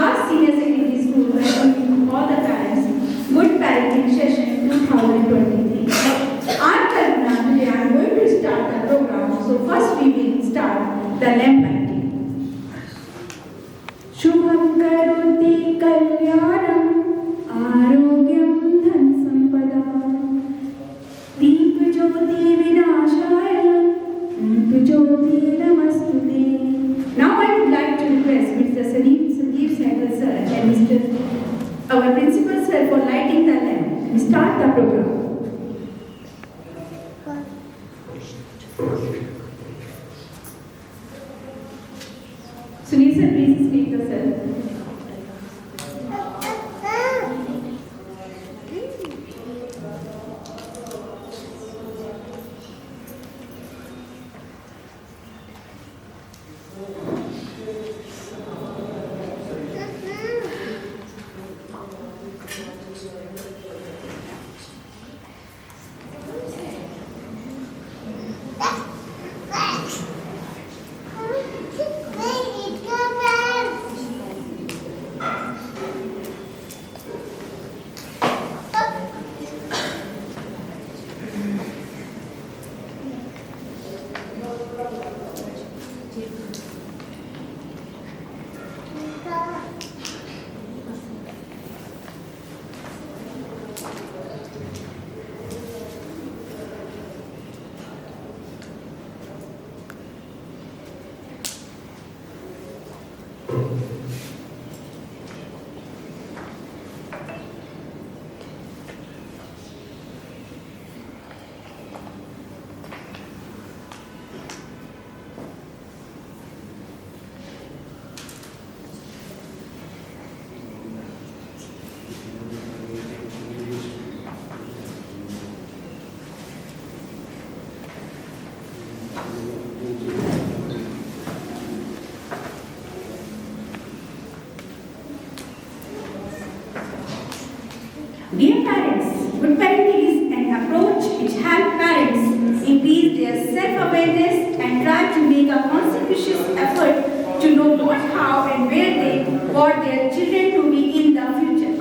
Vishwas Senior Secondary School welcoming all the parents. Good Parenting Session 2023. I'm Kalpana. Today I'm going to start the program. So first we will start the lamp lighting. Shubham Karoti Kalyanam Arogyam Dhan Sampada Deep Jyoti Vinashaya Deep Jyoti Namastute. Now I would like to request Mr. Sandeep Sehgal sir and Mr. our principal sir for lighting the lamp and start the program. Sunil sir, please speak the sir. Dear parents, good parenting is an approach which helps parents increase their self-awareness and try to make a conscientious effort to know what, how and where they want their children to be in the future.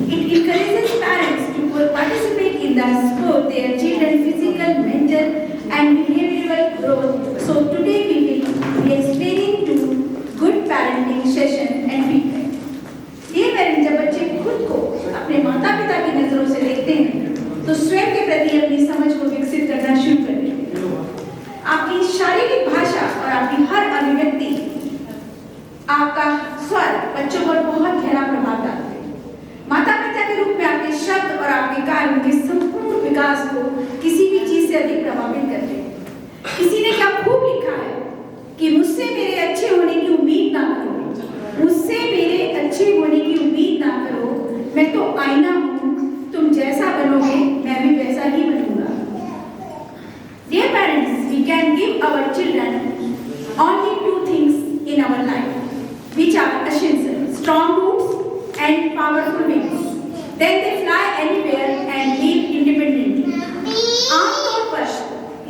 It encourages parents to participate in the sport their children's physical, mental and behavioral growth. So today we will be explaining to good parenting session and feedback. ये parents जब बच्चे खुद को अपने माता पिता की नजरों से देखते हैं तो स्वयं के प्रति अपनी समझ को विकसित करना शुरू कर देते हैं। आपकी शारीरिक भाषा और आपकी हर अभिव्यक्ति, आपका स्वर बच्चों पर बहुत गहरा प्रभाव डालते हैं। माता पिता के रूप में आपके शब्द और आपके कार्य उनके संपूर्ण विकास को किसी भी चीज से अधिक प्रभावित करते हैं। किसी ने क्या खूब लिखा है कि मुझसे मेरे अच्छे होने की उम्मीद ना करो, मुझसे मेरे अच्छे होने की उम्मीद ना करो, मैं तो आईना हूँ, तुम जैसा बनोगे मैं भी वैसा ही बनूंगा। Dear parents, we can give our children only two things in our life, which are essential: strong roots and powerful wings. Then they fly anywhere and live independently. आमतौर पर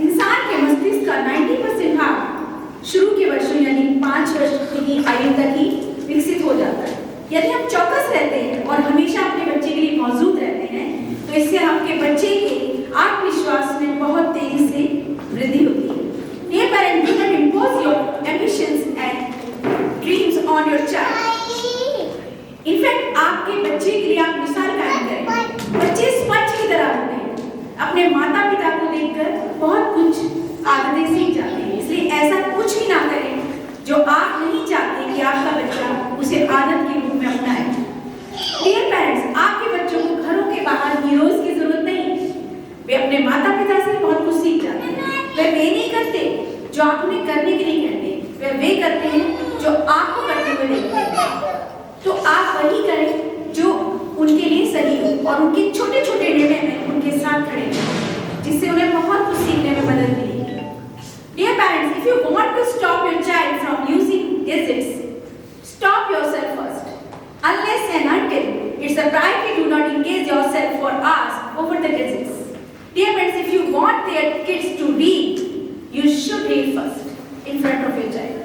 इंसान के मस्तिष्क का 90% भाग शुरू के वर्षों यानी 5 वर्ष की आयु तक ही विकसित हो जाता है। यदि हम चौकस रहते हैं और हमेशा अपने बच्चे के लिए मौजूद रहते हैं तो इससे आपके बच्चे के आत्मविश्वास में बहुत तेजी से वृद्धि होती है। Dear parents, do not impose your ambitions and dreams on your child. In fact, आपके बच्चे के लिए आप मिसाल कायम करें। बच्चे स्पंज की तरह होते हैं, अपने माता पिता को देखकर बहुत कुछ आदतें सीख जाते हैं। इसलिए ऐसा कुछ भी ना करें जो आप नहीं चाहते कि आपका बच्चा उसे आदत के रूप में अपनाए। Dear parents, आपके बच्चों को घरों के बाहर हीरोज की जरूरत नहीं। वे अपने माता पिता से बहुत कुछ सीख जाते हैं। वे नहीं करते जो आप उन्हें करने के लिए कहते, वे करते हैं जो आपको करते हुए देखते हैं। तो आप वही करें जो उनके लिए सही हो और उनके छोटे छोटे निर्णय में उनके साथ खड़े रहें, जिससे उन्हें बहुत कुछ सीखने में मदद मिलेगी। Dear parents, if you want to stop your child from using gadgets, stop yourself first. Unless and until it's a priority, do not engage yourself for hours over the gadgets. Dear parents, if you want their kids to read, you should read first in front of your child.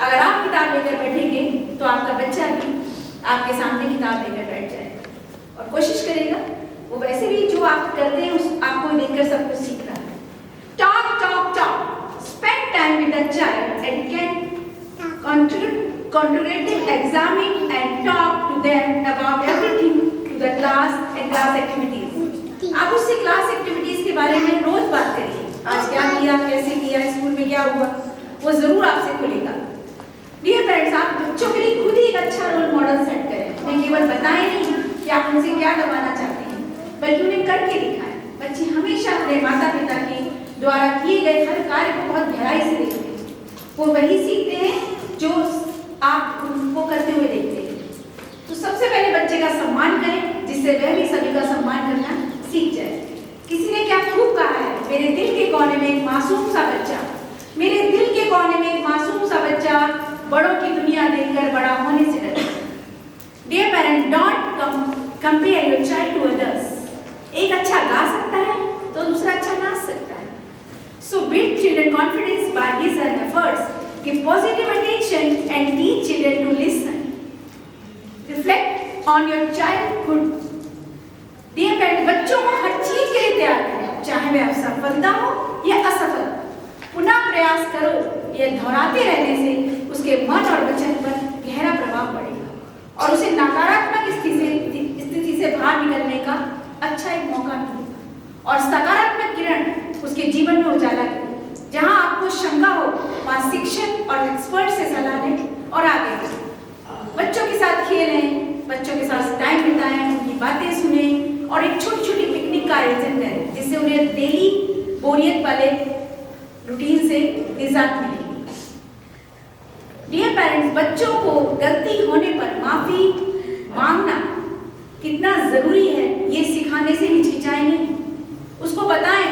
अगर आप किताब लेकर बैठेंगे तो आपका बच्चा भी आपके सामने किताब लेकर बैठ जाएगा और कोशिश करेगा वो वैसे भी जो आप करते हैं उस आपको देखकर सब कुछ सीख रहा है। Talk, talk, talk. Spend time with the child and can continually examine and talk to them about everything to the class and class activities. आप उससे क्लास एक्टिविटीज के बारे में रोज बात करिए। आज क्या किया, कैसे किया, स्कूल में क्या हुआ, वो जरूर आपसे खुलेगा। डियर पेरेंट्स, आप बच्चों के लिए खुद ही एक अच्छा रोल मॉडल सेट करें। उन्हें केवल बताएं नहीं कि आप उनसे क्या दबाना चाहते हैं, बल्कि उन्हें करके दिखाएं। बच्चे हमेशा अपने माता पिता के द्वारा किए गए हर कार्य को बहुत गहराई से देखते हैं। वो वही सीखते हैं जो आप उनको करते हुए देखते हैं। तो सबसे पहले बच्चे का सम्मान करें, जिससे वह भी सभी का सम्मान करना सीख जाए। किसी ने क्या खूब कहा है, मेरे दिल के कोने में एक मासूम सा बच्चा, मेरे दिल के कोने में एक मासूम सा बच्चा बड़ों की दुनिया देखकर बड़ा होने से डरता है। Dear parent, don't compare your child to others. एक अच्छा गा सकता है तो दूसरा अच्छा नाच सकता है। So build children confidence by his own efforts. Give positive attention and teach children to listen. Reflect on your childhood. Dear parent, बच्चों को हर चीज के लिए तैयार करें, चाहे वह सफलता हो या असफलता। पुनः प्रयास करो, यह दोहराते रहने से उसके मन और वचन पर गहरा प्रभाव पड़ेगा और उसे नकारात्मक स्थिति से बाहर निकलने का अच्छा एक मौका मिलेगा और सकारात्मक किरण उसके जीवन में उजाला करेगी। जहां आपको शंका हो वहां शिक्षक और एक्सपर्ट से सलाह लें और आगे बढ़ें। बच्चों के साथ खेलें, बच्चों के साथ टाइम बिताएं, उनकी बातें सुनें और एक छोटी छोटी पिकनिक का आयोजन करें, जिससे उन्हें डेली बोरियत वाले रूटीन से निजात मिलेगी। डियर पेरेंट्स, बच्चों को गलती होने पर माफी मांगना कितना जरूरी है ये सिखाने से हिचकिचाएं नहीं। उसको बताएं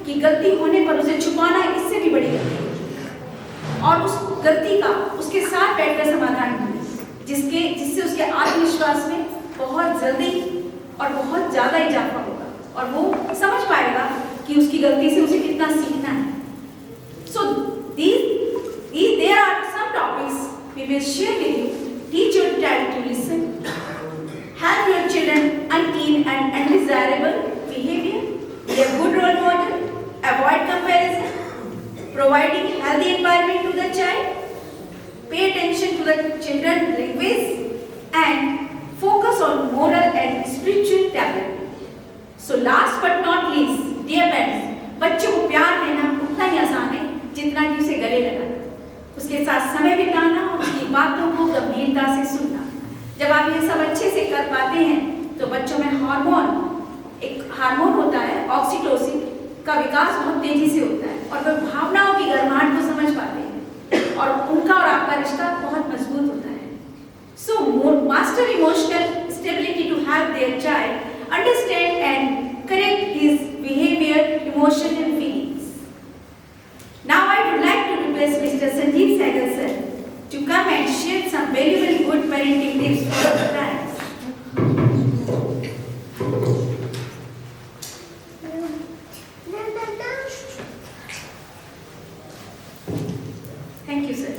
कि गलती होने पर उसे छुपाना इससे भी बड़ी गलती है और उस गलती का उसके साथ बैठकर समाधान ढूंढें, जिससे उसके आत्मविश्वास में बहुत जल्दी और बहुत ज्यादा इजाफा होगा और वो समझ पाएगा कि उसकी गलती से उसे कितना सीखना है। So there are some topics we will share with you. Teach your child to listen. Help your children unclean and undesirable behavior. Be a good role model. Avoid comparison. Providing healthy environment to the child. Pay attention to the children's language and focus on moral and spiritual development. So last but not least, dear parents, बच्चों को प्यार देना उतना ही आसान है जितना कि उसे गले लगाना, उसके साथ समय बिताना, उसकी बातों को गंभीरता से सुनना। जब आप ये सब अच्छे से कर पाते हैं तो बच्चों में एक हार्मोन होता है ऑक्सीटोसिन का विकास बहुत तेजी से होता है और वे भावनाओं की गर्माहट को समझ पाते हैं और उनका और आपका रिश्ता बहुत मजबूत होता है। So master emotional stability to help their child understand and correct his behavior, emotion and feelings. Now I would like to request Mr. Sanjeev Sehgal sir to come and share some valuable good parenting tips for the parents. Thank you, sir.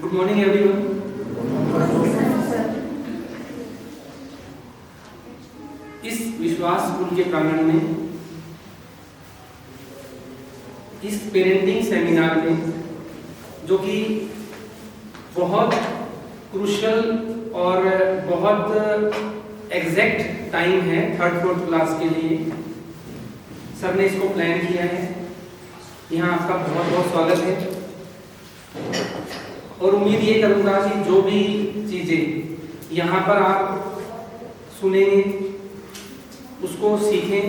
Good morning, everyone. इस विश्वास school के प्रांगण में इस parenting seminar में जो कि बहुत क्रूशियल और बहुत एग्जैक्ट टाइम है 3rd 4th क्लास के लिए, सर ने इसको प्लान किया है। यहाँ आपका बहुत बहुत स्वागत है और उम्मीद ये करूँगा कि जो भी चीज़ें यहाँ पर आप सुनेंगे उसको सीखें,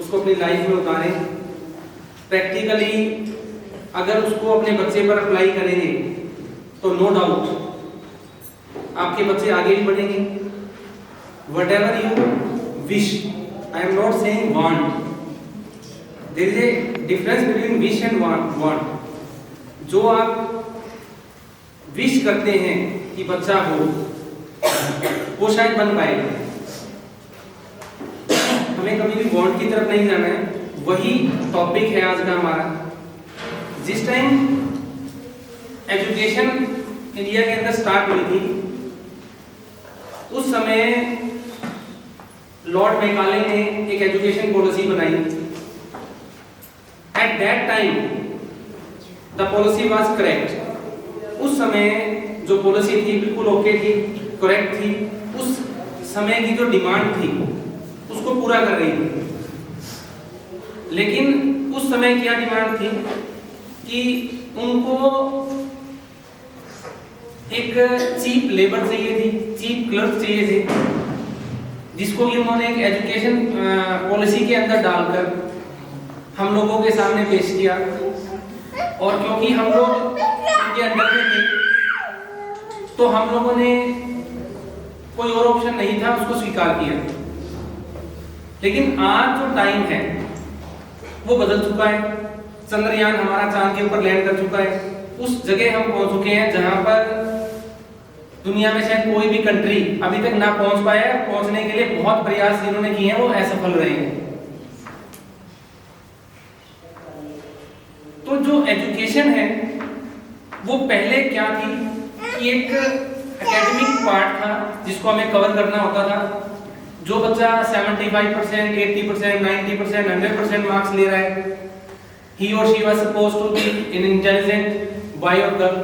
उसको अपनी लाइफ में उतारें। प्रैक्टिकली अगर उसको अपने बच्चे पर अप्लाई करेंगे तो नो डाउट आपके बच्चे आगे भी बढ़ेंगे। Whatever you wish, I am not saying want, there is a difference between wish and want. जो आप विश करते हैं कि बच्चा हो, वो शायद बन पाएगा। हमें कभी भी वांट की तरफ नहीं जाना है। वही टॉपिक है आज का हमारा। जिस टाइम एजुकेशन इंडिया के अंदर स्टार्ट हुई थी, उस समय लॉर्ड मैकाले ने एक एजुकेशन पॉलिसी बनाई। At that time the policy was correct. उस समय जो पॉलिसी थी बिल्कुल ओके थी, करेक्ट थी। उस समय की जो डिमांड थी उसको पूरा कर रही थी। लेकिन उस समय क्या डिमांड थी कि उनको एक चीप लेबर चाहिए थी, चीप क्लर्क चाहिए थे, जिसको कि उन्होंने एक एजुकेशन पॉलिसी के अंदर डालकर हम लोगों के सामने पेश किया। और क्योंकि हम लोग उनके अंडर में थे, तो हम लोगों ने कोई और ऑप्शन नहीं था, उसको स्वीकार किया। लेकिन आज जो टाइम है वो बदल चुका है। चंद्रयान हमारा चांद के ऊपर लैंड कर चुका है। उस जगह हम पहुंच चुके हैं जहां पर दुनिया में शायद कोई भी कंट्री अभी तक ना पहुंच पाया है। पहुंचने के लिए बहुत प्रयास जिन्होंने किए हैं वो असफल रहे हैं। तो जो एजुकेशन है वो पहले क्या थी कि एक एकेडमिक पार्ट था जिसको हमें कवर करना होता था। जो बच्चा 75%, 80%, 90%, 100% मार्क्स ले रहा है, he or she was supposed to be an intelligent boy or girl।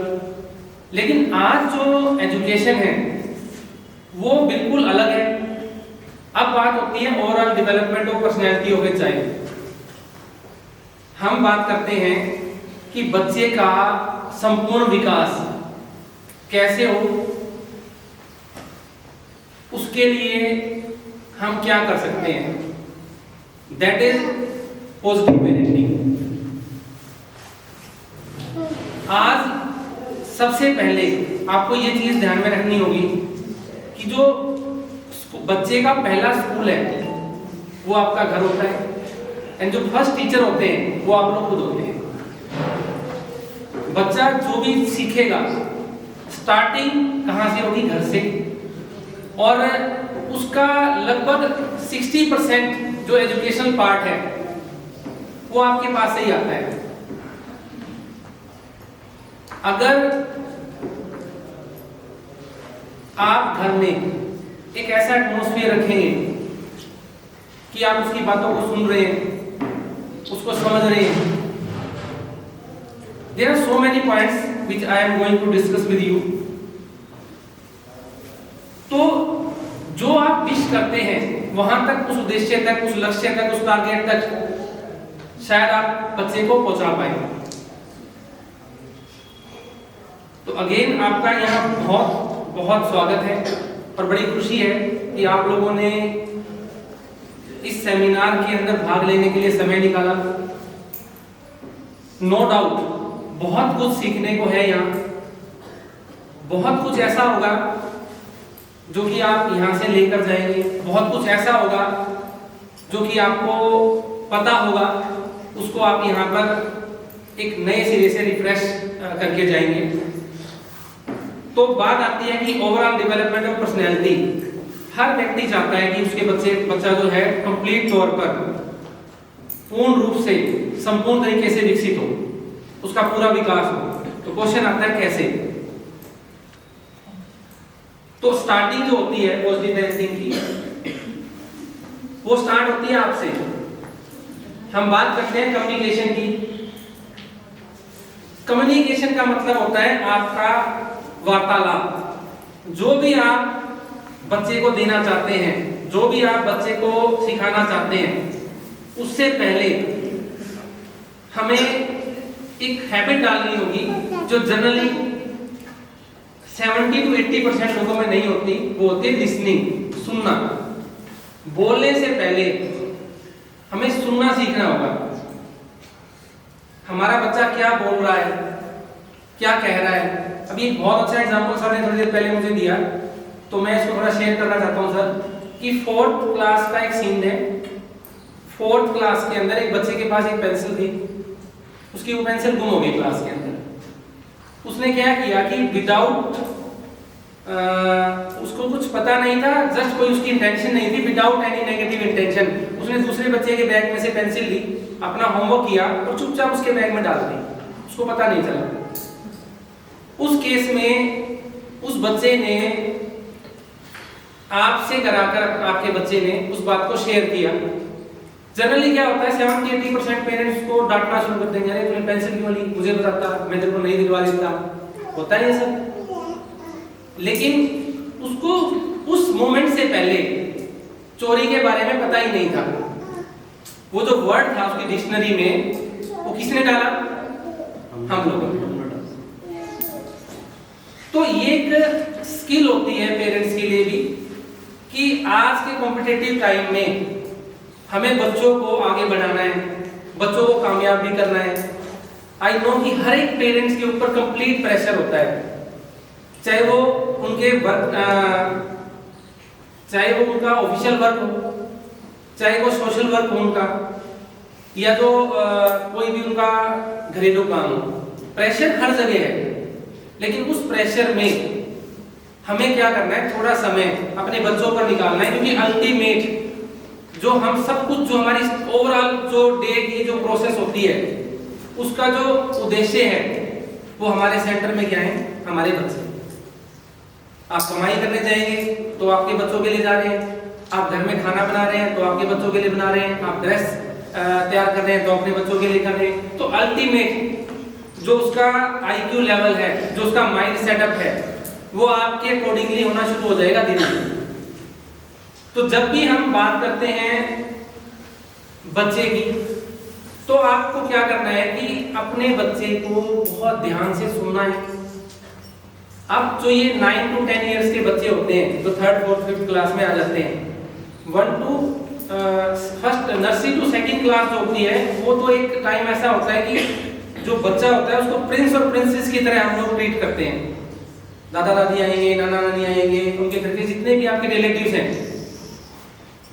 लेकिन आज जो एजुकेशन है वो बिल्कुल अलग है। अब बात होती है overall development of personality of a child. हम बात करते हैं कि बच्चे का संपूर्ण विकास कैसे हो, उसके लिए हम क्या कर सकते हैं। That is positive parenting. आज सबसे पहले आपको ये चीज ध्यान में रखनी होगी कि जो बच्चे का पहला स्कूल है वो आपका घर होता है, एंड जो फर्स्ट टीचर होते हैं वो आप लोग खुद होते हैं। बच्चा जो भी सीखेगा स्टार्टिंग कहां से होगी, घर से। और उसका लगभग 60% जो एजुकेशनल पार्ट है वो आपके पास से ही आता है। अगर आप घर में एक ऐसा एटमॉस्फेयर रखेंगे कि आप उसकी बातों को सुन रहे हैं, उसको समझ रहे हैं। There are so many points which I am going to discuss with you। तो जो आप विश करते हैं वहां तक, उस उद्देश्य तक, उस लक्ष्य तक, उस टारगेट तक शायद आप बच्चे को पहुंचा पाए। तो अगेन आपका यहाँ बहुत बहुत स्वागत है और बड़ी खुशी है कि आप लोगों ने इस सेमिनार के अंदर भाग लेने के लिए समय निकाला। नो डाउट बहुत कुछ सीखने को है यहाँ। बहुत कुछ ऐसा होगा जो कि आप यहाँ से लेकर जाएंगे। बहुत कुछ ऐसा होगा जो कि आपको पता होगा, उसको आप यहाँ पर एक नए सिरे से रिफ्रेश करके जाएंगे। तो बात आती है कि ओवरऑल डेवलपमेंट ऑफ पर्सनैलिटी। हर व्यक्ति चाहता है कि उसके बच्चा जो है कंप्लीट तौर पर पूर्ण रूप से संपूर्ण तरीके से विकसित हो, उसका पूरा विकास हो। तो क्वेश्चन आता है कैसे। तो स्टार्टिंग जो होती है पॉजिटिव पेरेंटिंग की, वो स्टार्ट होती है आपसे। हम बात करते हैं कम्युनिकेशन की। कम्युनिकेशन का मतलब होता है आपका वार्तालाप। जो भी आप बच्चे को देना चाहते हैं, जो भी आप बच्चे को सिखाना चाहते हैं, उससे पहले हमें एक हैबिट डालनी होगी जो जनरली 70 to 80% लोगों में नहीं होती। वो होती है लिसनिंग, सुनना। बोलने से पहले हमें सुनना सीखना होगा। हमारा बच्चा क्या बोल रहा है, क्या कह रहा है। अभी एक बहुत अच्छा एग्जांपल सर ने थोड़ी देर पहले मुझे दिया, तो मैं इसको थोड़ा शेयर करना चाहता हूं सर। कि 4th क्लास का एक सीन है। 4th क्लास के अंदर एक बच्चे के पास एक पेंसिल थी, उसकी वो पेंसिल गुम हो गई क्लास के अंदर। उसने क्या किया कि विदाउट उसको कुछ पता नहीं था, जस्ट कोई उसकी इंटेंशन नहीं थी, विदाउट एनी नेगेटिव इंटेंशन उसने दूसरे बच्चे के बैग में से पेंसिल ली, अपना होमवर्क किया और चुपचाप उसके बैग में डाल दी, उसको पता नहीं चला। उस केस में उस बच्चे ने आपसे कराकर आपके बच्चे ने उस बात को शेयर किया। जनरली क्या होता है 70-80% पेरेंट्स को डांटना शुरू कर देंगे, अरे तूने पेंसिल क्यों ली, मुझे बताता, मैं तेरे को नहीं दिलवा देता, होता है ये सब। लेकिन उसको उस मोमेंट से पहले चोरी के बारे में पता ही नहीं था। वो जो वर्ड था उसकी डिक्शनरी में वो किसने डाला, हम लोगों ने। तो ये एक स्किल होती है पेरेंट्स के लिए भी कि आज के कॉम्पिटिटिव टाइम में हमें बच्चों को आगे बढ़ाना है, बच्चों को कामयाब भी करना है। आई नो कि हर एक पेरेंट्स के ऊपर कंप्लीट प्रेशर होता है, चाहे वो उनके वर्क चाहे वो उनका ऑफिशियल वर्क हो, चाहे वो सोशल वर्क हो उनका, या तो कोई भी उनका घरेलू काम हो। प्रेशर हर जगह है, लेकिन उस प्रेशर में हमें क्या करना है, थोड़ा समय अपने बच्चों पर निकालना है, क्योंकि अल्टीमेट जो हम सब कुछ जो हमारी ओवरऑल जो डे की जो प्रोसेस होती है उसका जो उद्देश्य है वो हमारे सेंटर में क्या है, हमारे बच्चे। आप कमाई करने जाएंगे तो आपके बच्चों के लिए जा रहे हैं, आप घर में खाना बना रहे हैं तो आपके बच्चों के लिए बना रहे हैं, आप ड्रेस तैयार कर रहे हैं तो अपने बच्चों के लिए कर रहे हैं। तो अल्टीमेट जो उसका आईक्यू लेवल है, जो उसका माइंड सेटअप है, वो आपके अकॉर्डिंगली होना शुरू हो जाएगा दिन में। तो जब भी हम बात करते हैं बच्चे की, तो आपको क्या करना है कि अपने बच्चे को बहुत ध्यान से सुनना है। अब जो ये 9 to 10 इयर्स के बच्चे होते हैं जो 3rd, 4th, 5th क्लास में आ जाते हैं, 1 to first nursery to 2nd class जो होती है, वो तो एक टाइम ऐसा होता है कि जो बच्चा होता है उसको प्रिंस और प्रिंसेस की तरह हम लोग ट्रीट करते हैं। दादा दादी आएंगे, नाना नानी आएंगे, उनके घर के जितने भी आपके रिलेटिव्स हैं,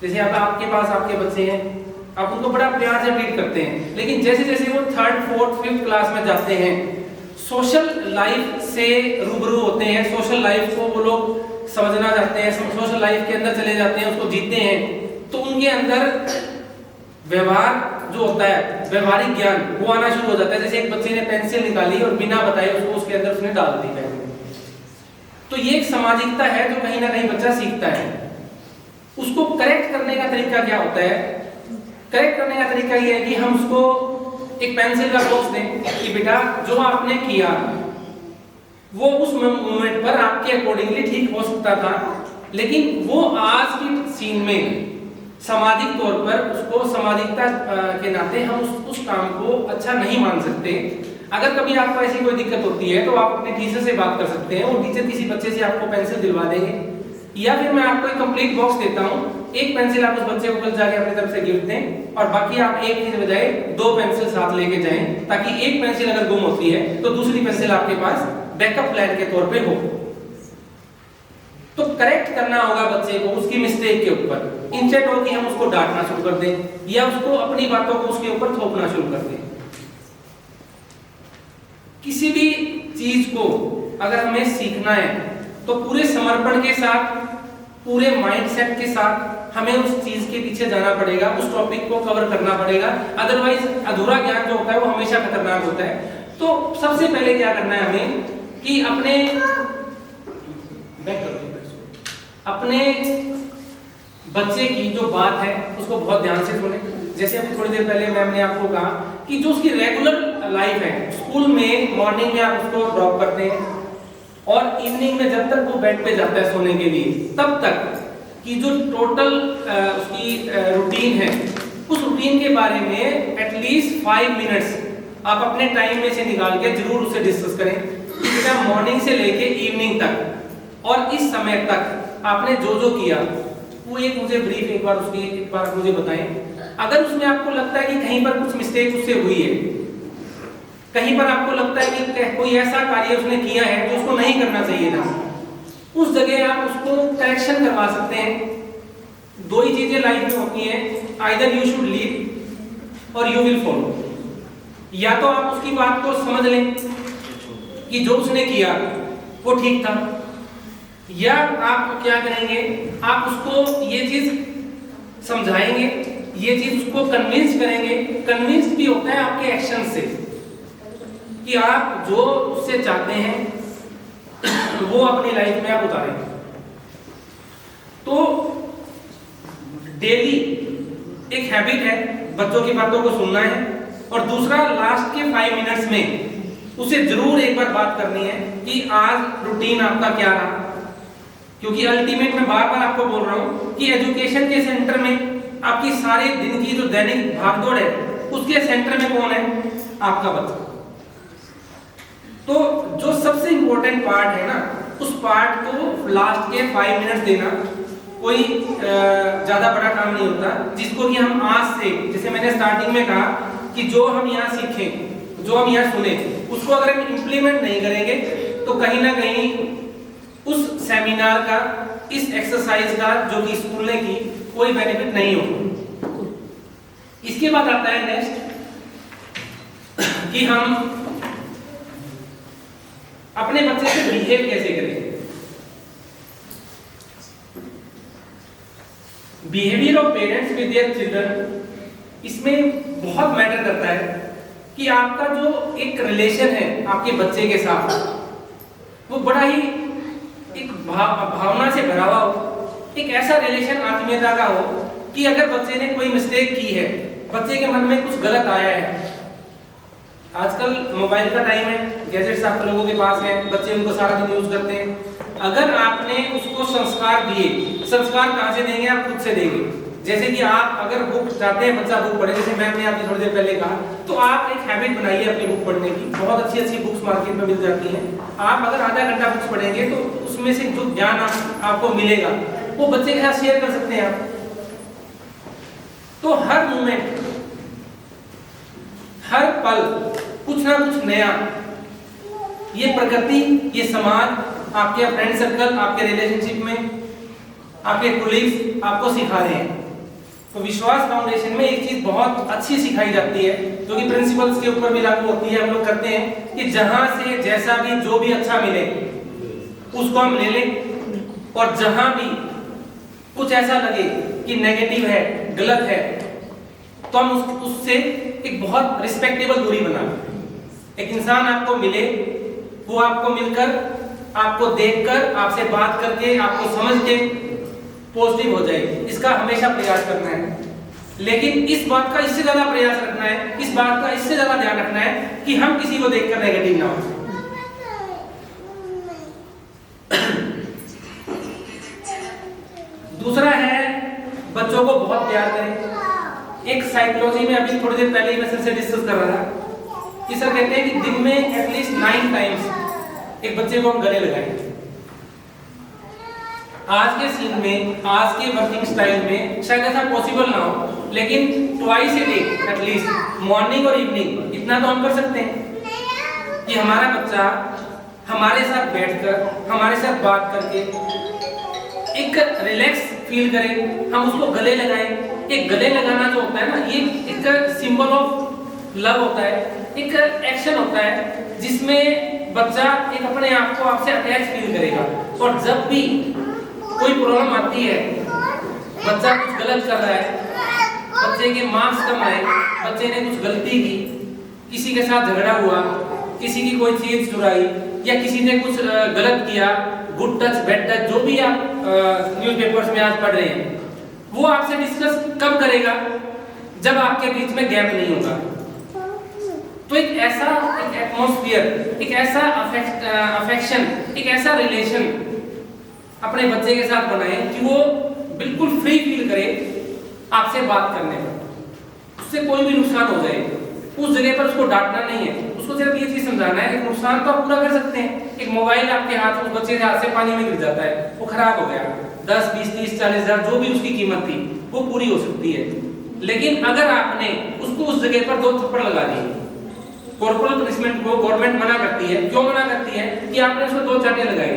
जैसे अब आपके पास आपके बच्चे हैं, आप उनको बड़ा प्यार से ट्रीट करते हैं। लेकिन जैसे जैसे वो 3rd, 4th, 5th क्लास में जाते हैं, सोशल लाइफ से रूबरू होते हैं, सोशल लाइफ को वो लोग समझना चाहते हैं, सोशल लाइफ के अंदर चले जाते हैं, उसको जीते हैं, तो उनके अंदर व्यवहार जो होता है, व्यवहारिक ज्ञान वो आना शुरू हो जाता है। जैसे एक बच्चे ने पेंसिल निकाली और बिना बताए उसको उसके अंदर उसने डाल दी पेन। तो ये एक सामाजिकता है जो कहीं ना कहीं बच्चा सीखता है। उसको करेक्ट करने का तरीका क्या होता है? करेक्ट करने का तरीका ये है कि हम उसको एक पेंसिल का बॉक्स दें कि बेटा जो आपने किया वो उस मोमेंट पर आपके अकॉर्डिंगली ठीक हो सकता था, लेकिन वो आज की सीन में सामाजिक तौर पर उसको सामाजिकता के नाते हम उस काम को अच्छा नहीं मान सकते। अगर कभी आपको ऐसी कोई दिक्कत होती है तो आप अपने टीचर से बात कर सकते हैं, वो टीचर किसी बच्चे से आपको पेंसिल दिलवा देंगे, या फिर मैं आपको एक कंप्लीट बॉक्स देता हूँ, एक पेंसिल आप उस बच्चे को कल जाके अपनी तरफ से गिफ्ट दें और बाकी आप एक की बजाय 2 पेंसिल साथ लेके जाएं, ताकि एक पेंसिल अगर गुम होती है तो दूसरी पेंसिल आपके पास बैकअप प्लान के तौर पे हो। तो करेक्ट करना होगा बच्चे को उसकी मिस्टेक के ऊपर, इंस्टेड हो कि हम उसको डांटना शुरू कर दें या उसको अपनी बातों को उसके ऊपर थोपना शुरू कर दें। किसी भी चीज को अगर हमें सीखना है तो पूरे समर्पण के साथ, पूरे माइंडसेट के साथ हमें उस चीज के पीछे जाना पड़ेगा, उस टॉपिक को कवर करना पड़ेगा। अदरवाइज अधूरा ज्ञान जो होता है वो हमेशा खतरनाक होता है। तो सबसे पहले क्या करना है हमें कि अपने बच्चे की जो बात है उसको बहुत ध्यान से सुने। जैसे अभी थोड़ी देर पहले मैम ने आपको कहा कि जो उसकी रेगुलर लाइफ है, स्कूल में मॉर्निंग में आप उसको ड्रॉप करते हैं और इवनिंग में जब तक वो बेड पे जाता है सोने के लिए, तब तक की जो टोटल उसकी रूटीन है, उस रूटीन के बारे में एटलीस्ट 5 मिनट्स आप अपने टाइम में से निकाल के जरूर उससे डिस्कस करें कि मॉर्निंग से लेके इवनिंग तक और इस समय तक आपने जो जो किया वो एक मुझे ब्रीफ एक बार मुझे बताएं। अगर उसमें आपको लगता है कि कहीं पर कुछ मिस्टेक उससे हुई है, कहीं पर आपको लगता है कि कोई ऐसा कार्य उसने किया है जो उसको नहीं करना चाहिए था, उस जगह आप उसको करेक्शन करवा सकते हैं। दो ही चीजें लाइफ में होती हैं, आइदर यू शुड लीव और यू विल फॉलो। या तो आप उसकी बात को समझ लें कि जो उसने किया वो ठीक था, या आप क्या करेंगे, आप उसको ये चीज समझाएंगे, ये चीज उसको कन्विंस करेंगे। कन्विंस भी होता है आपके एक्शन से कि आप जो उससे चाहते हैं वो अपनी लाइफ में आप उतारें। तो डेली एक हैबिट है बच्चों की बातों को सुनना है, और दूसरा लास्ट के 5 मिनट्स में उसे जरूर एक बार बात करनी है कि आज रूटीन आपका क्या रहा। क्योंकि अल्टीमेट मैं बार बार आपको बोल रहा हूं कि एजुकेशन के सेंटर में आपकी सारे दिन की जो दैनिक भागदौड़ है उसके सेंटर में कौन है, आपका बच्चा। तो जो सबसे इंपॉर्टेंट पार्ट है ना, उस पार्ट को लास्ट के 5 मिनट्स देना कोई ज्यादा बड़ा काम नहीं होता, जिसको कि हम आज से, जैसे मैंने स्टार्टिंग में कहा कि जो हम यहाँ सीखें, जो हम यहाँ सुने, उसको अगर हम इंप्लीमेंट नहीं करेंगे तो कहीं ना कहीं उस सेमिनार का, इस एक्सरसाइज का जो कि स्कूल ने की, कोई बेनिफिट नहीं होगा। इसके बाद आता है नेक्स्ट कि हम अपने बच्चे से बिहेव कैसे करें। Behaviour of parents with their children, इसमें बहुत मैटर करता है कि आपका जो एक रिलेशन है आपके बच्चे के साथ, वो बड़ा ही एक भावना से भरा हुआ हो, एक ऐसा रिलेशन आत्मीयता का हो कि अगर बच्चे ने कोई मिस्टेक की है, बच्चे के मन में कुछ गलत आया है, आजकल मोबाइल का टाइम है, गैजेट्स आप लोगों के पास है, बच्चे उनको सारा दिन यूज करते हैं। अगर आपने उसको संस्कार दिए, संस्कार कहां से देंगे, आप खुद से देंगे। जैसे कि आप अगर बुक चाहते हैं बच्चा बुक पढ़े, जैसे मैंने आपको थोड़ी देर पहले कहा, तो आप एक हैबिट बनाइए अपनी बुक पढ़ने की। बहुत अच्छी अच्छी बुक्स मार्केट में मिल जाती हैं। आप अगर आधा घंटा बुक्स पढ़ेंगे तो उसमें से जो ज्ञान आपको मिलेगा वो बच्चे के साथ शेयर कर सकते हैं आप। तो हर मोमेंट, हर पल कुछ ना कुछ नया, ये प्रकृति, ये समाज, आपके फ्रेंड सर्कल, आपके रिलेशनशिप में आपके कोलीग्स आपको सिखा रहे हैं। तो विश्वास फाउंडेशन में एक चीज बहुत अच्छी सिखाई जाती है, जो कि प्रिंसिपल्स के ऊपर भी लागू होती है। हम लोग करते हैं कि जहां से जैसा भी जो भी अच्छा मिले उसको हम ले लें, और जहां भी कुछ ऐसा लगे कि नेगेटिव है, गलत है, तो हम उससे एक बहुत रिस्पेक्टेबल दूरी बना लें। एक इंसान आपको मिले, वो आपको मिलकर, आपको देखकर, आपसे बात करके, आपको समझ के पॉजिटिव हो जाए, इसका हमेशा प्रयास करना है। लेकिन इस बात का इससे ज्यादा प्रयास रखना है, इस बात का इससे ज्यादा ध्यान रखना है कि हम किसी को देखकर नेगेटिव ना हो। दूसरा है बच्चों को बहुत प्यार करें। एक साइकोलॉजी में अभी थोड़ी देर पहले ही मैं सर से डिस्कस कर रहा था कि सर कहते हैं कि दिन में एटलीस्ट 9 टाइम्स एक बच्चे को हम गले लगाएं। आज के सीन में, आज के वर्किंग स्टाइल में शायद ऐसा पॉसिबल ना हो, लेकिन twice a day at least, morning और इवनिंग, इतना तो हम कर सकते हैं कि हमारा बच्चा हमारे साथ बैठकर, हमारे साथ बात करके एक रिलैक्स फील करे, हम उसको गले लगाएं। एक गले लगाना जो होता है ना, ये एक सिंबल ऑफ लव होता है, एक एक्शन होता है जिसमें बच्चा एक अपने आप को आपसे अटैच फील करेगा। और जब भी कोई प्रॉब्लम आती है, बच्चा कुछ गलत कर रहा है, बच्चे के मार्क्स कम आए, बच्चे ने कुछ गलती की, किसी के साथ झगड़ा हुआ, किसी की कोई चीज चुराई, या किसी ने कुछ गलत किया, गुड टच, बैड टच, जो भी आप न्यूज़पेपर्स में आज पढ़ रहे हैं, वो आपसे डिस्कस कब करेगा, जब आपके बीच में गैप नहीं होगा। तो एक ऐसा एक एटमॉस्फेयर, एक ऐसा अफेक्शन, एक ऐसा रिलेशन अपने बच्चे के साथ बनाएं कि वो बिल्कुल फ्री फील करे आपसे बात करने में। उससे कोई भी नुकसान हो जाए, उस जगह पर उसको डांटना नहीं है, उसको सिर्फ ये चीज समझाना है कि नुकसान तो आप पूरा कर सकते हैं। एक मोबाइल आपके हाथ, उस बच्चे के हाथ से पानी में गिर जाता है, वो खराब हो गया, 10, 20, 30, 40 हजार जो भी उसकी कीमत थी वो पूरी हो सकती है। लेकिन अगर आपने उसको उस जगह पर 2 थप्पड़ लगा दिए, कॉर्पोरल पनिशमेंट को गवर्नमेंट मना करती है। क्यों मना करती है? कि आपने उसको 2 चांटे लगाए,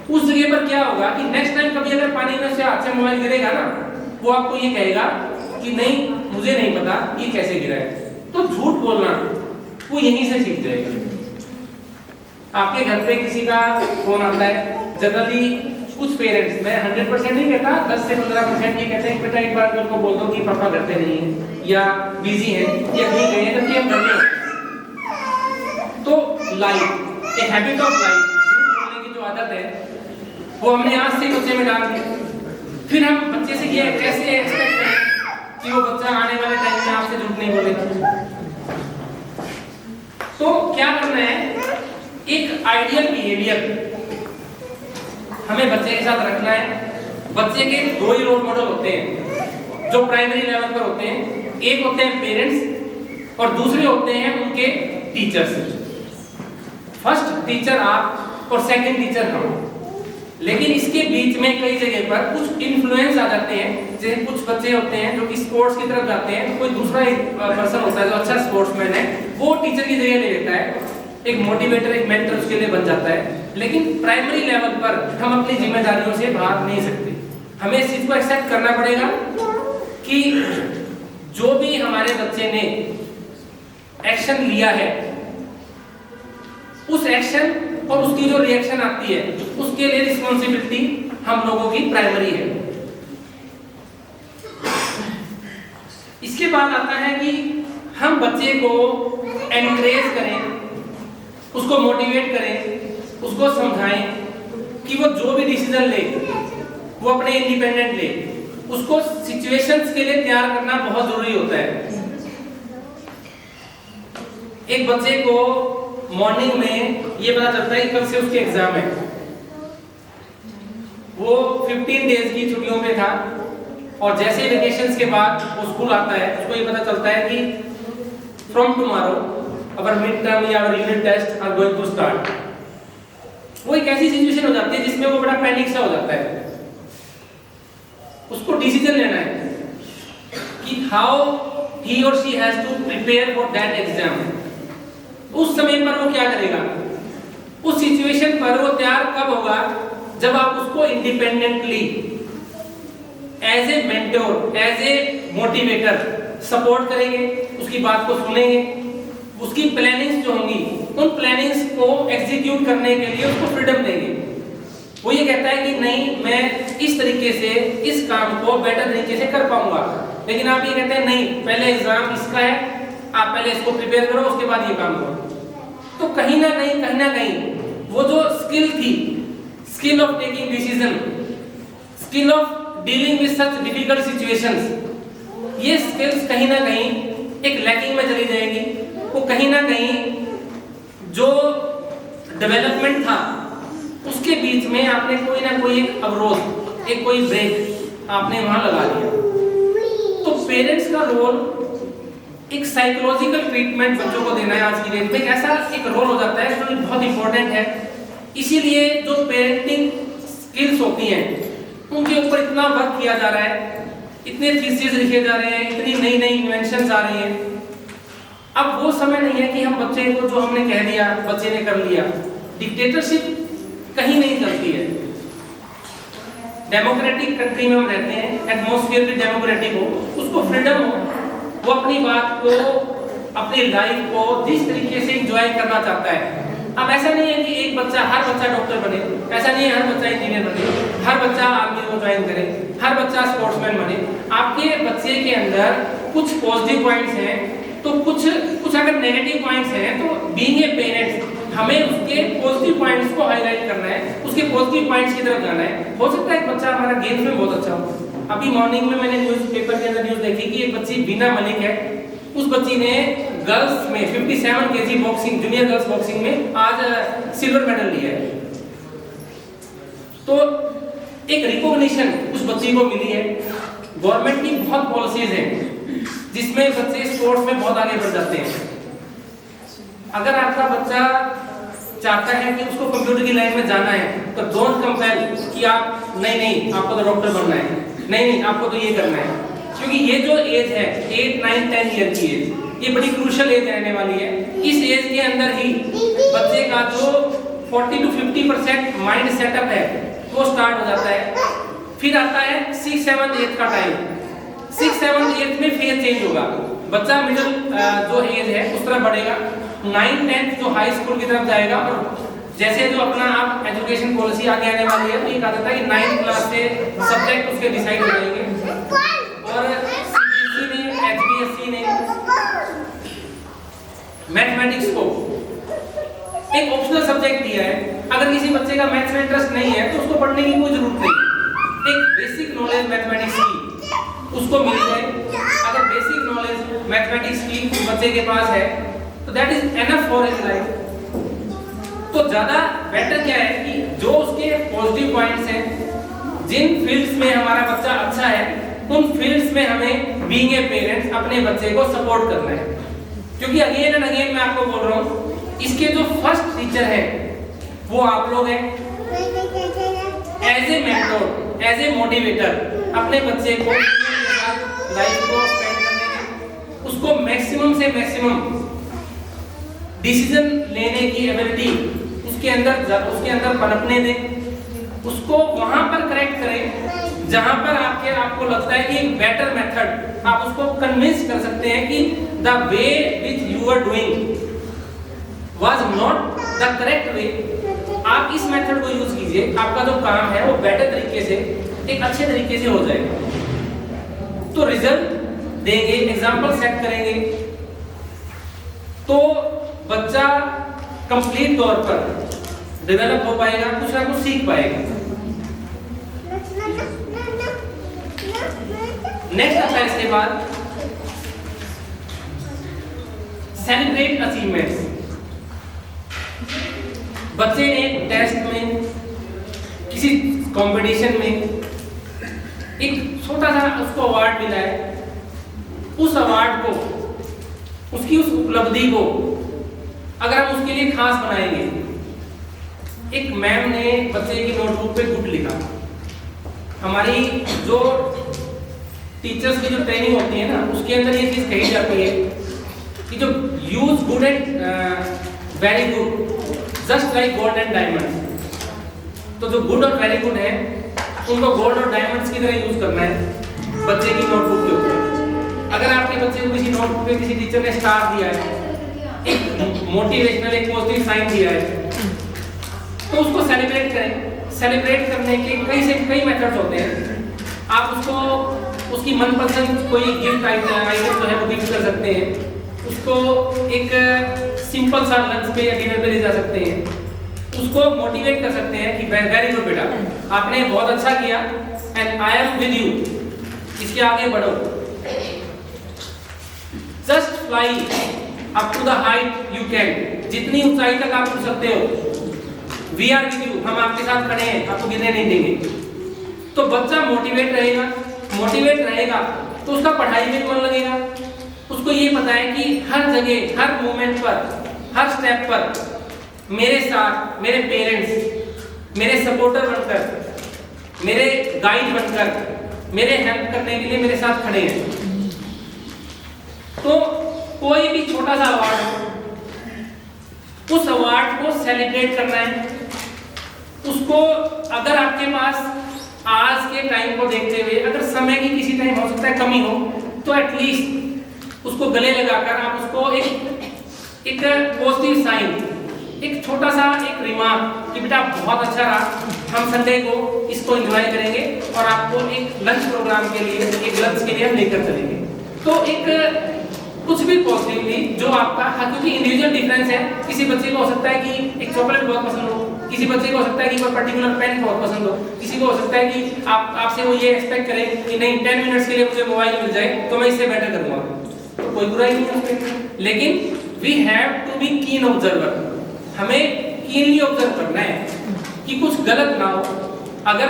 उस जगह पर क्या होगा कि नेक्स्ट टाइम कभी अगर पानी में से हाथ से मोबाइल गिरेगा ना, वो आपको ये कहेगा कि नहीं मुझे नहीं पता ये कैसे गिरा है। तो झूठ बोलना वो यहीं से सीख जाएगा। आपके घर पे किसी का फोन आता है, जनरली कुछ पेरेंट्स, मैं 100% नहीं कहता, 10 से 15% ये कहते हैं बेटा एक बार उनको बोल दो कि पापा घर पे नहीं है या बिजी है या कहीं गए हैं, जबकि हम घर में हैं। तो लाइफ, एक हैबिट ऑफ लाइफ, झूठ बोलने की जो आदत है वो हमने आज से बच्चे में डाल दी। फिर हम बच्चे से ये कैसे एक्सपेक्ट करें कि वो बच्चा आने वाले टाइम में आपसे झूठ नहीं बोलेगा। तो क्या करना है, एक आइडियल बिहेवियर हमें बच्चे के साथ रखना है। बच्चे के दो ही रोल मॉडल होते हैं जो प्राइमरी लेवल पर होते हैं, एक होते हैं पेरेंट्स और दूसरे होते हैं उनके टीचर्स। फर्स्ट टीचर आप और सेकंड टीचर हम। लेकिन इसके बीच में कई जगह पर कुछ इन्फ्लुएंस आ जाते हैं। जैसे कुछ बच्चे होते हैं जो कि स्पोर्ट्स की तरफ जाते हैं, कोई दूसरा पर्सन होता है जो अच्छा स्पोर्ट्समैन है, वो टीचर की जगह ले लेता है, एक मोटिवेटर, एक मेंटर उसके लिए बन जाता है। लेकिन प्राइमरी लेवल पर हम अपनी जिम्मेदारियों से भाग नहीं सकते। हमें इस चीज को एक्सेप्ट करना पड़ेगा कि जो भी हमारे बच्चे ने एक्शन लिया है, उस एक्शन और उसकी जो रिएक्शन आती है उसके लिए रिस्पॉन्सिबिलिटी हम लोगों की प्राइमरी है। इसके बाद आता है कि हम बच्चे को एनकरेज करें, उसको मोटिवेट करें, उसको समझाएं कि वो जो भी डिसीजन ले वो अपने इंडिपेंडेंट ले। उसको सिचुएशंस के लिए तैयार करना बहुत जरूरी होता है। एक बच्चे को मॉर्निंग में ये पता चलता है कि कल से उसके एग्जाम है, वो 15 डेज की छुट्टियों में था और जैसे वेकेशंस के बाद वो स्कूल आता है, उसको ये पता चलता है कि फ्रॉम टुमारो our midterm या our unit test are going to start। वो एक ऐसी सिचुएशन हो जाती है जिसमें वो बड़ा पैनिक सा हो जाता है। उसको डिसीजन लेना है कि how he or she has to prepare for that exam। उस समय पर वो क्या करेगा, उस सिचुएशन पर वो तैयार कब होगा, जब आप उसको independently as a mentor, as a motivator support करेंगे, उसकी बात को सुनेंगे, उसकी प्लानिंग्स जो होंगी उन प्लानिंग्स को एग्जीक्यूट करने के लिए उसको फ्रीडम देंगे। वो ये कहता है कि नहीं मैं इस तरीके से इस काम को बेटर तरीके से कर पाऊंगा, लेकिन आप ये कहते हैं नहीं पहले एग्जाम इसका है, आप पहले इसको प्रिपेयर करो उसके बाद ये काम करो। तो कहीं ना कहीं वो जो स्किल थी, skill of taking decision, skill of dealing with such difficult situations, ये स्किल्स कहीं ना कहीं एक लैकिंग में चली जाएगी। वो कहीं ना कहीं जो डेवलपमेंट था उसके बीच में आपने कोई ना कोई एक अवरोध, एक कोई ब्रेक आपने वहां लगा दिया। तो पेरेंट्स का रोल एक साइकोलॉजिकल ट्रीटमेंट बच्चों को देना है आज की डेट में, ऐसा एक रोल हो जाता है जो बहुत इंपॉर्टेंट है। इसीलिए जो पेरेंटिंग स्किल्स होती हैं उनके ऊपर इतना वर्क किया जा रहा है, इतने थीसिस लिखे जा रहे हैं, इतनी नई नई इन्वेंशंस आ रही हैं। अब वो समय नहीं है कि हम बच्चे को जो हमने कह दिया बच्चे ने कर लिया। डिक्टेटरशिप कहीं नहीं चलती है। डेमोक्रेटिक कंट्री में हम रहते हैं, एटमॉस्फेयर भी डेमोक्रेटिक हो, उसको फ्रीडम हो, वो अपनी बात को, अपनी लाइफ को जिस तरीके से एंजॉय करना चाहता है। अब ऐसा नहीं है कि एक बच्चा, हर बच्चा डॉक्टर बने, ऐसा नहीं है हर बच्चा इंजीनियर बने, हर बच्चा आर्मी को ज्वाइन करे, हर बच्चा स्पोर्ट्समैन बने। आपके बच्चे के अंदर कुछ पॉजिटिव पॉइंट्स हैं तो कुछ अगर नेगेटिव पॉइंट्स हैं तो बीइंग ए पेरेंट्स हमें उसके पॉजिटिव पॉइंट्स को हाईलाइट करना है, उसके पॉजिटिव पॉइंट्स की तरफ जाना है। हो सकता है एक बच्चा हमारा गेम्स में बहुत अच्छा हो। अभी मॉर्निंग में मैंने न्यूज़पेपर के अंदर न्यूज़ देखी कि एक बच्ची बीना मलिक है, उस बच्ची ने गर्ल्स में 57 KG boxing, junior girls boxing में आज सिल्वर मेडल लिया है। तो एक रिकॉग्निशन उस बच्ची को मिली है। गवर्नमेंट की बहुत पॉलिसीज हैं जिसमें बच्चे स्पोर्ट्स में बहुत आगे बढ़ जाते हैं। अगर आपका बच्चा चाहता है कि उसको कंप्यूटर की लाइन में जाना है तो डोंट कंपेल कि आप नहीं आपको तो डॉक्टर बनना है, नहीं आपको तो ये करना है। क्योंकि ये जो एज है 8, 9, 10 ईयर की एज, ये बड़ी क्रूशियल एज रहने वाली है। इस एज के अंदर ही बच्चे का जो 40 to 50% माइंड सेटअप है वो स्टार्ट हो जाता है। फिर आता है 6, 7, 8 का टाइम। 6, 7, 8 में फेज चेंज होगा, बच्चा मिडिल जो एज है उस तरफ बढ़ेगा। 9, 10 जो हाई स्कूल की तरफ जाएगा, और जैसे जो अपना आप एजुकेशन पॉलिसी आगे आने वाली है तो ये कहा जाता है कि 9th क्लास से सब्जेक्ट उसके डिसाइड हो जाएंगे। और सीबीएसई ने, एचबीएसई ने मैथमेटिक्स को एक ऑप्शनल सब्जेक्ट दिया है। अगर किसी बच्चे का मैथ्स में इंटरेस्ट नहीं है तो उसको पढ़ने की कोई जरूरत नहीं, एक बेसिक नॉलेज मैथमेटिक्स की उसको मिल जाए। अगर बेसिक नॉलेज मैथमेटिक्स की उस बच्चे के पास है तो that is enough for his life. तो ज्यादा बेटर क्या है कि जो उसके पॉजिटिव पॉइंट्स हैं, जिन फील्ड्स में हमारा बच्चा अच्छा है उन फील्ड्स में हमें बीइंग ए पेरेंट्स अपने बच्चे को सपोर्ट करना है। क्योंकि अगेन एंड अगेन मैं आपको बोल रहा हूँ, इसके जो फर्स्ट टीचर है वो आप लोग हैं। As a mentor, as a motivator अपने बच्चे को लाइफ को स्पेंड करने में, उसको मैक्सिमम से मैक्सिमम डिसीजन लेने की एबिलिटी उसके अंदर पनपने दें। उसको वहां पर करेक्ट करें जहां पर आपको लगता है कि एक बेटर मेथड आप उसको कन्विंस कर सकते हैं कि the way which you are doing was not the correct way. आप इस मेथड को यूज कीजिए, आपका जो काम है वो बेटर तरीके से, एक अच्छे तरीके से हो जाएगा। तो रिजल्ट देंगे, एग्जाम्पल सेट करेंगे तो बच्चा कंप्लीट तौर पर डेवलप हो पाएगा, कुछ ना कुछ सीख पाएगा। नेक्स्ट आता है इसके बाद सेलिब्रेट अचीवमेंट्स। बच्चे ने टेस्ट में, किसी कंपटीशन में एक छोटा सा उसको अवार्ड मिला है, उस अवार्ड को, उसकी उस उपलब्धि को अगर हम उसके लिए खास बनाएंगे। एक मैम ने बच्चे की नोटबुक पे गुड लिखा। हमारी जो टीचर्स की जो ट्रेनिंग होती है ना, उसके अंदर ये चीज कही जाती है कि जो use good and very good just like gold and diamond. तो जो गुड और वेरी गुड है उनको गोल्ड और डायमंड्स की तरह यूज करना है बच्चे की नोटबुक के ऊपर। अगर आपके बच्चे को किसी नोटबुक पे किसी टीचर ने स्टार दिया है, एक मोटिवेशनल, एक पॉजिटिव साइन दिया है, तो उसको सेलिब्रेट करें। सेलिब्रेट करने के कई मेथड्स होते हैं। आप उसको उसकी मनपसंद कोई गिफ्ट आइटम जो है वो गिफ्ट कर सकते हैं। उसको एक सिंपल सा लंच पे या डिनर पे ले जा सकते हैं। उसको मोटिवेट कर सकते हैं कि वेरी गुड बेटा, आपने बहुत अच्छा किया and I am with you, इसके आगे बढ़ो। Just fly up to the height you can, जितनी ऊंचाई तक आप उड़ सकते हो। वी आर विद यू, हम आपके साथ खड़े हैं, आपको गिरने नहीं देंगे। तो बच्चा मोटिवेट रहेगा तो उसका पढ़ाई में मन लगेगा। उसको ये पता है कि हर जगह, हर मोमेंट पर, हर स्टेप पर मेरे साथ मेरे पेरेंट्स मेरे सपोर्टर बनकर, मेरे गाइड बनकर, मेरे हेल्प करने के लिए मेरे साथ खड़े हैं। तो कोई भी छोटा सा अवार्ड हो, उस अवार्ड को सेलिब्रेट करना है। उसको अगर आपके पास आज के टाइम को देखते हुए अगर समय की किसी टाइम हो सकता है कमी हो, तो एटलीस्ट उसको गले लगाकर आप उसको एक पॉजिटिव साइन, एक छोटा सा एक रिमार्क कि बेटा बहुत अच्छा रहा, हम संडे को इसको एंजॉय करेंगे और आपको एक लंच प्रोग्राम के लिए, एक लंच के लिए हम लेकर चलेंगे। तो एक कुछ भी पॉजिटिवली जो आपका, क्योंकि इंडिविजुअल डिफरेंस है। किसी बच्चे को हो सकता है कि एक चॉकलेट बहुत पसंद हो, किसी बच्चे को हो सकता है कि कोई पर्टिकुलर पेन बहुत पसंद हो, किसी को हो सकता है कि आपसे वो ये एक्सपेक्ट करे कि नहीं 10 मिनट्स के लिए मुझे मोबाइल मिल जाए तो मैं इससे बेटर करूंगा। तो कोई बुराई नहीं है उसमें, लेकिन we have to be keen observer. हमें कीनली ऑब्जर्व करना है कि कुछ गलत ना हो। अगर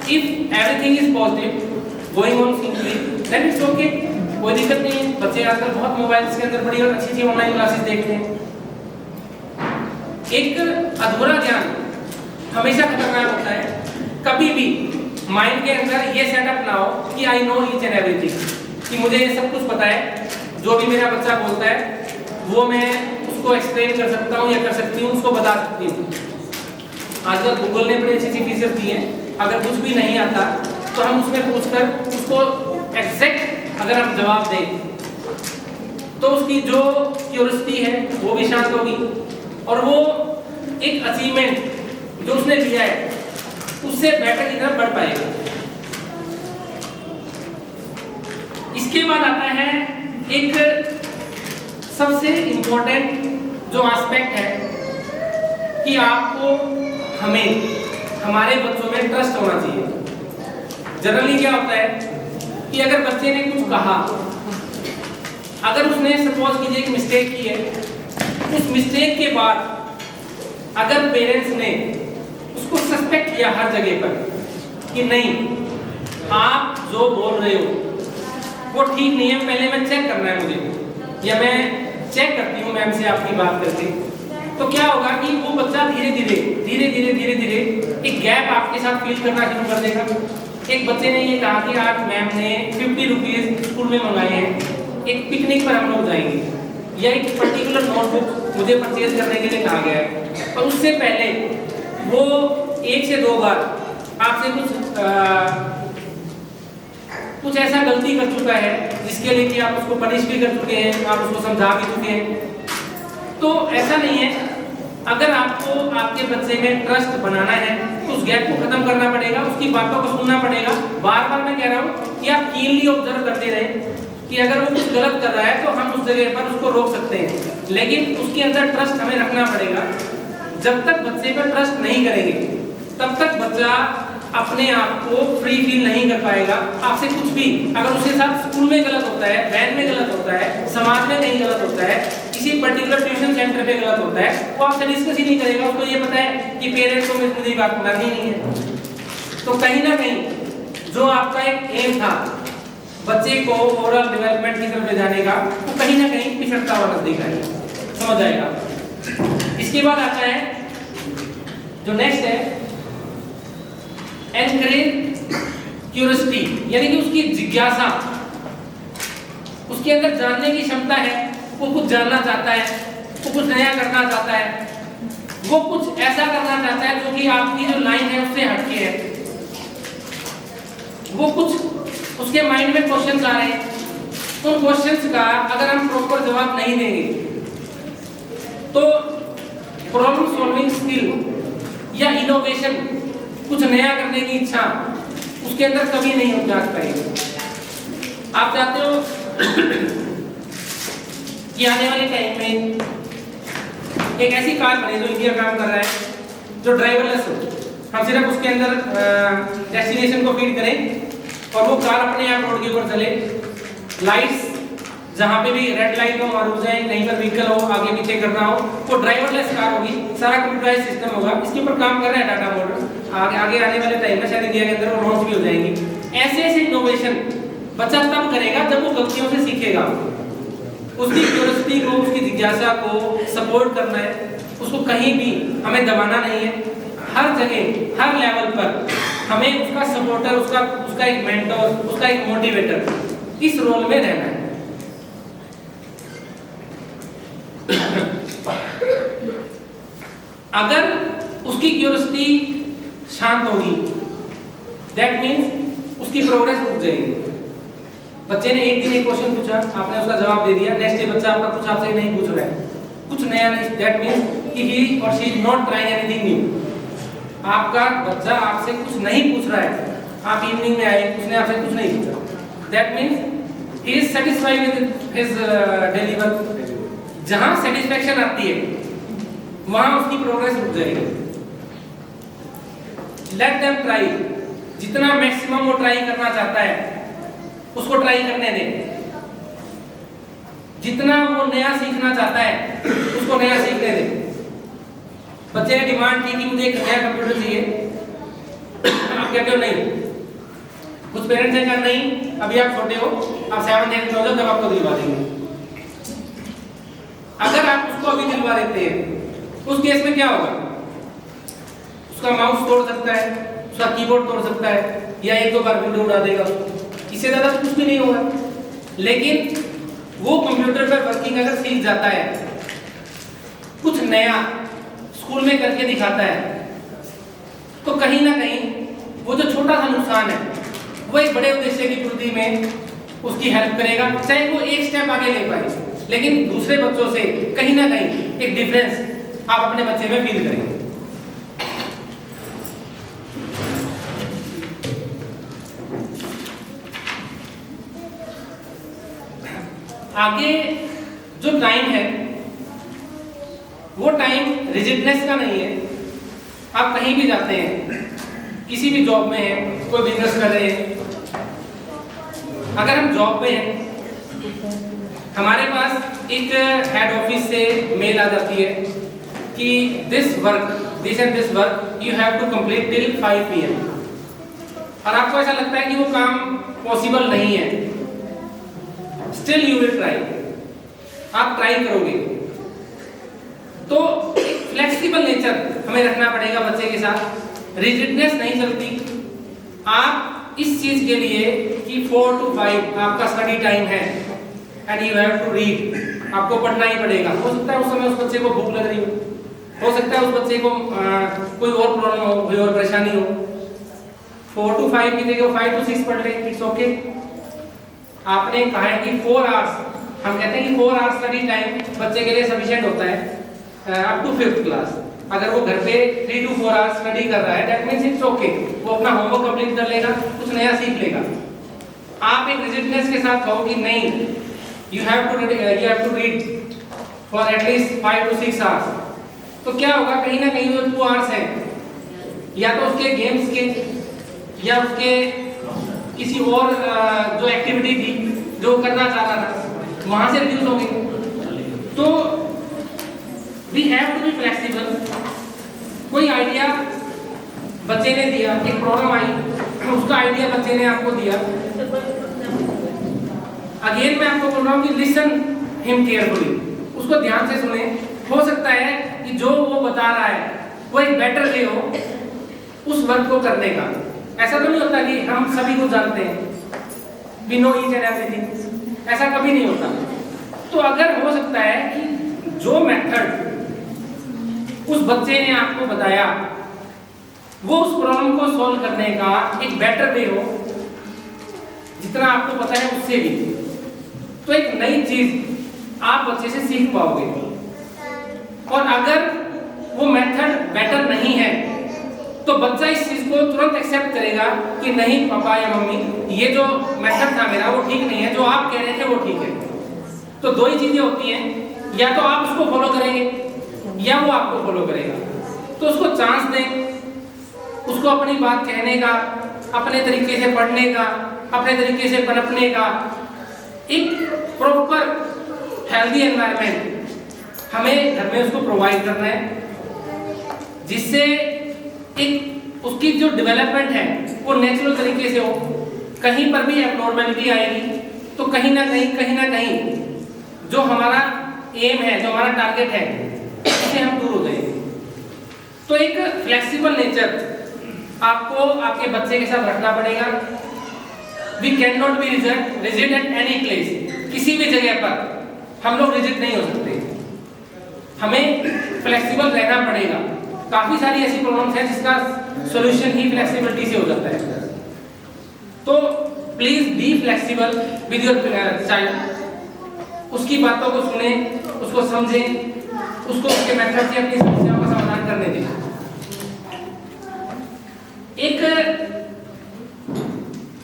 if everything is positive going on simply then it's okay, कोई दिक्कत नहीं है। बच्चे आजकल बहुत मोबाइल्स के अंदर बड़ी और अच्छी ऑनलाइन क्लासेस देखते हैं। एक अधूरा ज्ञान हमेशा खतरनाक होता है। कभी भी माइंड के अंदर ये सेटअप ना हो कि I know each and everything, कि मुझे ये सब कुछ पता है, जो भी मेरा बच्चा बोलता है वो मैं उसको एक्सप्लेन कर सकता हूँ या कर सकती हूँ, उसको बता सकती हूँ। आजकल गूगल ने बड़ी अच्छी फीचर दी है। अगर कुछ भी नहीं आता तो हम उसमें पूछकर उसको एग्जैक्ट अगर हम जवाब दें तो उसकी जो क्यूरियोसिटी है वो भी शांत होगी और वो एक अचीवमेंट जो उसने लिया है उससे बेटर की तरफ बढ़ पाएगा। इसके बाद आता है एक सबसे इंपॉर्टेंट जो एस्पेक्ट है कि आपको हमारे बच्चों में ट्रस्ट होना चाहिए। जनरली क्या होता है कि अगर बच्चे ने कुछ कहा, अगर उसने सपोज कीजिए एक मिस्टेक की है, उस मिस्टेक के बाद अगर पेरेंट्स ने उसको सस्पेक्ट किया हर जगह पर कि नहीं आप जो बोल रहे हो वो ठीक नहीं है, पहले मैं चेक करना है मुझे, या मैं चेक करती हूँ मैम से आपकी बात करके, तो क्या होगा कि वो बच्चा धीरे धीरे एक गैप आपके साथ फील करना शुरू कर देगा। एक बच्चे ने ये कहा कि आज मैम ने 50 रुपीज स्कूल में मंगाए हैं, एक पिकनिक पर हम लोग जाएंगे, या एक पर्टिकुलर नोटबुक मुझे परचेज करने के लिए कहा गया है, और उससे पहले वो 1 से 2 बार आपसे कुछ ऐसा गलती कर चुका है जिसके लिए कि आप उसको पनिश भी कर चुके हैं, आप उसको समझा भी चुके हैं। तो ऐसा नहीं है, अगर आपको आपके बच्चे में ट्रस्ट बनाना है तो उस गैप को खत्म करना पड़ेगा, उसकी बातों को सुनना पड़ेगा। बार बार मैं कह रहा हूँ कि आप कीनली ऑब्जर्व करते रहें कि अगर वो कुछ गलत कर रहा है तो हम उस जगह पर उसको रोक सकते हैं, लेकिन उसके अंदर ट्रस्ट हमें रखना पड़ेगा। जब तक बच्चे पर ट्रस्ट नहीं करेंगे तब तक बच्चा अपने आप को फ्री फील नहीं कर पाएगा। आपसे कुछ भी अगर उसके साथ स्कूल में गलत होता है, वैन में गलत होता है, समाज में कहीं गलत होता है, किसी पर्टिकुलर ट्यूशन सेंटर पे गलत होता है, वो आपसे डिस्कस ही नहीं करेगा। उसको ये पता है कि पेरेंट्स को मुझे बात माननी नहीं है। तो कहीं ना कहीं जो आपका एक एम था बच्चे को ओवरऑल डेवलपमेंट की तरफ ले जाने का, वो कहीं ना कहीं पिछड़ता हुआ नजदीक आएगा, समझ आएगा। इसके बाद आता है जो नेक्स्ट है एनकरेज क्यूरियोसिटी, यानी कि उसकी जिज्ञासा, उसके अंदर जानने की क्षमता है, वो कुछ जानना चाहता है, वो कुछ नया करना चाहता है, वो कुछ ऐसा करना चाहता है जो कि आपकी जो लाइन है उससे हटके है। वो कुछ उसके माइंड में क्वेश्चंस आ रहे हैं, उन क्वेश्चंस का अगर हम प्रॉपर जवाब नहीं देंगे तो प्रॉब्लम सॉल्विंग स्किल या इनोवेशन, कुछ नया करने की इच्छा उसके अंदर कभी नहीं हो जा पाएगी। आप चाहते हो कि आने वाले टाइम में एक ऐसी कार बने जो इंडिया काम कर रहा है, जो ड्राइवरलेस हो, हम सिर्फ उसके अंदर डेस्टिनेशन को फीड करें और वो कार अपने आप रोड के ऊपर चले, लाइट्स जहाँ पे भी रेड लाइट हो और रुक जाए, कहीं पर व्हीकल हो आगे पीछे करना हो, वो ड्राइवरलेस कार होगी, सारा कंप्यूटराइज सिस्टम होगा। इसके ऊपर काम कर रहा है टाटा मोटर्स, आगे आने वाले टाइम में शायद इंडिया के अंदर वो लॉन्च भी हो जाएंगी। ऐसे ऐसे इनोवेशन बच्चा तब करेगा जब वो गलतियों से सीखेगा। उसकी क्यूरियोसिटी को, उसकी जिज्ञासा को सपोर्ट करना है, उसको कहीं भी हमें दबाना नहीं है। हर जगह हर लेवल पर हमें उसका सपोर्टर, उसका एक मेंटर, उसका एक मोटिवेटर, इस रोल में रहना है। अगर उसकी क्यूरियोसिटी शांत होगी, दैट मीन्स उसकी प्रोग्रेस रुक जाएगी। बच्चे ने एक दिन एक क्वेश्चन पूछा, आपने उसका जवाब दे दिया, नेक्स्ट डे बच्चा आपका कुछ आपसे नहीं पूछ रहा है, कुछ नया नहीं, दैट मीन्स कि ही और she is not trying anything new. आपका बच्चा आपसे कुछ नहीं पूछ रहा है, आप इवनिंग में आए, उसने आपसे कुछ नहीं पूछा, that means he is satisfied with his daily work. जहां सेटिस्फैक्शन आती है वहां उसकी प्रोग्रेस रुक जाएगी। लेट देम ट्राई, जितना मैक्सिमम वो ट्राई करना चाहता है उसको ट्राई करने दें, जितना वो नया सीखना चाहता है उसको नया सीखने दें। बच्चे ने डिमांड की कि मुझे एक नया कंप्यूटर चाहिए, आप कहते हो नहीं, कुछ पेरेंट्स ने कहा नहीं अभी आप छोटे हो, आप 7th 8th में हो जाओ तब आपको दिलवा देंगे। अगर आप उसको अभी दिलवा देते हैं उस केस में क्या होगा, उसका माउस तोड़ सकता है, उसका कीबोर्ड तोड़ सकता है, या 1-2 बार विंडो उड़ा देगा, इससे ज्यादा कुछ भी नहीं होगा। लेकिन वो कंप्यूटर पर वर्किंग अगर सीख जाता है, कुछ नया स्कूल में करके दिखाता है, तो कहीं ना कहीं वो जो छोटा सा नुकसान है वो एक बड़े उद्देश्य की पूर्ति में उसकी हेल्प करेगा, चाहे वो एक स्टेप आगे ले पाए, लेकिन दूसरे बच्चों से कहीं ना कहीं एक डिफरेंस आप अपने बच्चे में फील करेंगे। आगे जो टाइम है वो टाइम रिजिडनेस का नहीं है। आप कहीं भी जाते हैं, किसी भी जॉब में हैं, कोई बिजनेस कर रहे हैं, अगर हम जॉब में हैं, हमारे पास एक हेड ऑफिस से मेल आ जाती है कि this and this work you have to complete till 5 PM, और आपको ऐसा लगता है कि वो काम पॉसिबल नहीं है, स्टिल यू विल ट्राई, आप ट्राई करोगे। तो फ्लेक्सिबल नेचर हमें रखना पड़ेगा बच्चे के साथ, रिजिडनेस नहीं चलती। आप इस चीज के लिए कि 4 to 5 आपका स्टडी टाइम है and you have to read, आपको पढ़ना ही पड़ेगा। हो सकता है उस समय उस बच्चे को भूख लग रही हो सकता है उस बच्चे को कोई और प्रॉब्लम हो, कोई और परेशानी हो, 4 to 5 की जगह 5 to 6 पढ़ ले, इट्स ओके। आपने कहा है कि 4 hours, हम कहते हैं कि 4 hours स्टडी टाइम बच्चे के लिए सफिशिएंट होता है अप टू 5th क्लास। अगर वो घर पे 3 to 4 hours स्टडी कर रहा है, दैट मींस इट्स ओके, वो अपना होमवर्क कंप्लीट कर लेगा, कुछ नया सीख लेगा। आप एक रिजिडनेस के साथ कहो कि नहीं, you have to read for at least 5 to 6 hours, तो क्या होगा, कहीं ना कहीं वो 2 hours है या तो उसके गेम्स के या उसके किसी और जो एक्टिविटी थी जो करना चाह रहा था, वहां से रिड्यूस हो गई। तो we have to be flexible. कोई आइडिया बच्चे ने दिया, एक प्रॉब्लम आई, उसका आइडिया बच्चे ने आपको दिया, अगेन मैं आपको बोल रहा हूँ कि लिसन हिम केयरफुली, उसको ध्यान से सुने। हो सकता है कि जो वो बता रहा है वो एक बेटर वे हो उस वर्क को करने का। ऐसा तो नहीं होता कि हम सभी कुछ जानते हैं, we know each and everything, ऐसा कभी नहीं होता। तो अगर हो सकता है कि जो मेथड उस बच्चे ने आपको बताया वो उस प्रॉब्लम को सॉल्व करने का एक बेटर वे हो, जितना आपको पता है उससे भी, तो एक नई चीज आप बच्चे से सीख पाओगे। और अगर वो मेथड बेटर नहीं है तो बच्चा इस चीज को तुरंत एक्सेप्ट करेगा कि नहीं पापा या मम्मी, ये जो मेथड था मेरा वो ठीक नहीं है, जो आप कह रहे थे वो ठीक है। तो दो ही चीजें होती हैं, या तो आप उसको फॉलो करेंगे या वो आपको फॉलो करेगा। तो उसको चांस दें, उसको अपनी बात कहने का, अपने तरीके से पढ़ने का, अपने तरीके से पनपने का एक प्रॉपर हेल्दी एनवायरनमेंट हमें घर में उसको प्रोवाइड करना है, जिससे एक उसकी जो डेवलपमेंट है वो नेचुरल तरीके से हो। कहीं पर भी एबनॉर्मलिटी आएगी तो कहीं ना कहीं जो हमारा एम है, जो हमारा टारगेट है, उससे हम दूर हो जाएंगे। तो एक फ्लेक्सिबल नेचर आपको आपके बच्चे के साथ रखना पड़ेगा। We can not be rigid at any place, किसी भी जगह पर हम लोग रिजिड नहीं हो सकते, हमें फ्लेक्सिबल रहना पड़ेगा। काफी सारी ऐसी प्रॉब्लम्स हैं जिसका सॉल्यूशन ही फ्लेक्सिबिलिटी से हो जाता है। तो please be flexible with your child, उसकी बातों को सुने, उसको समझें, उसको उसके मेथड से अपनी समस्याओं का समाधान करने दें। एक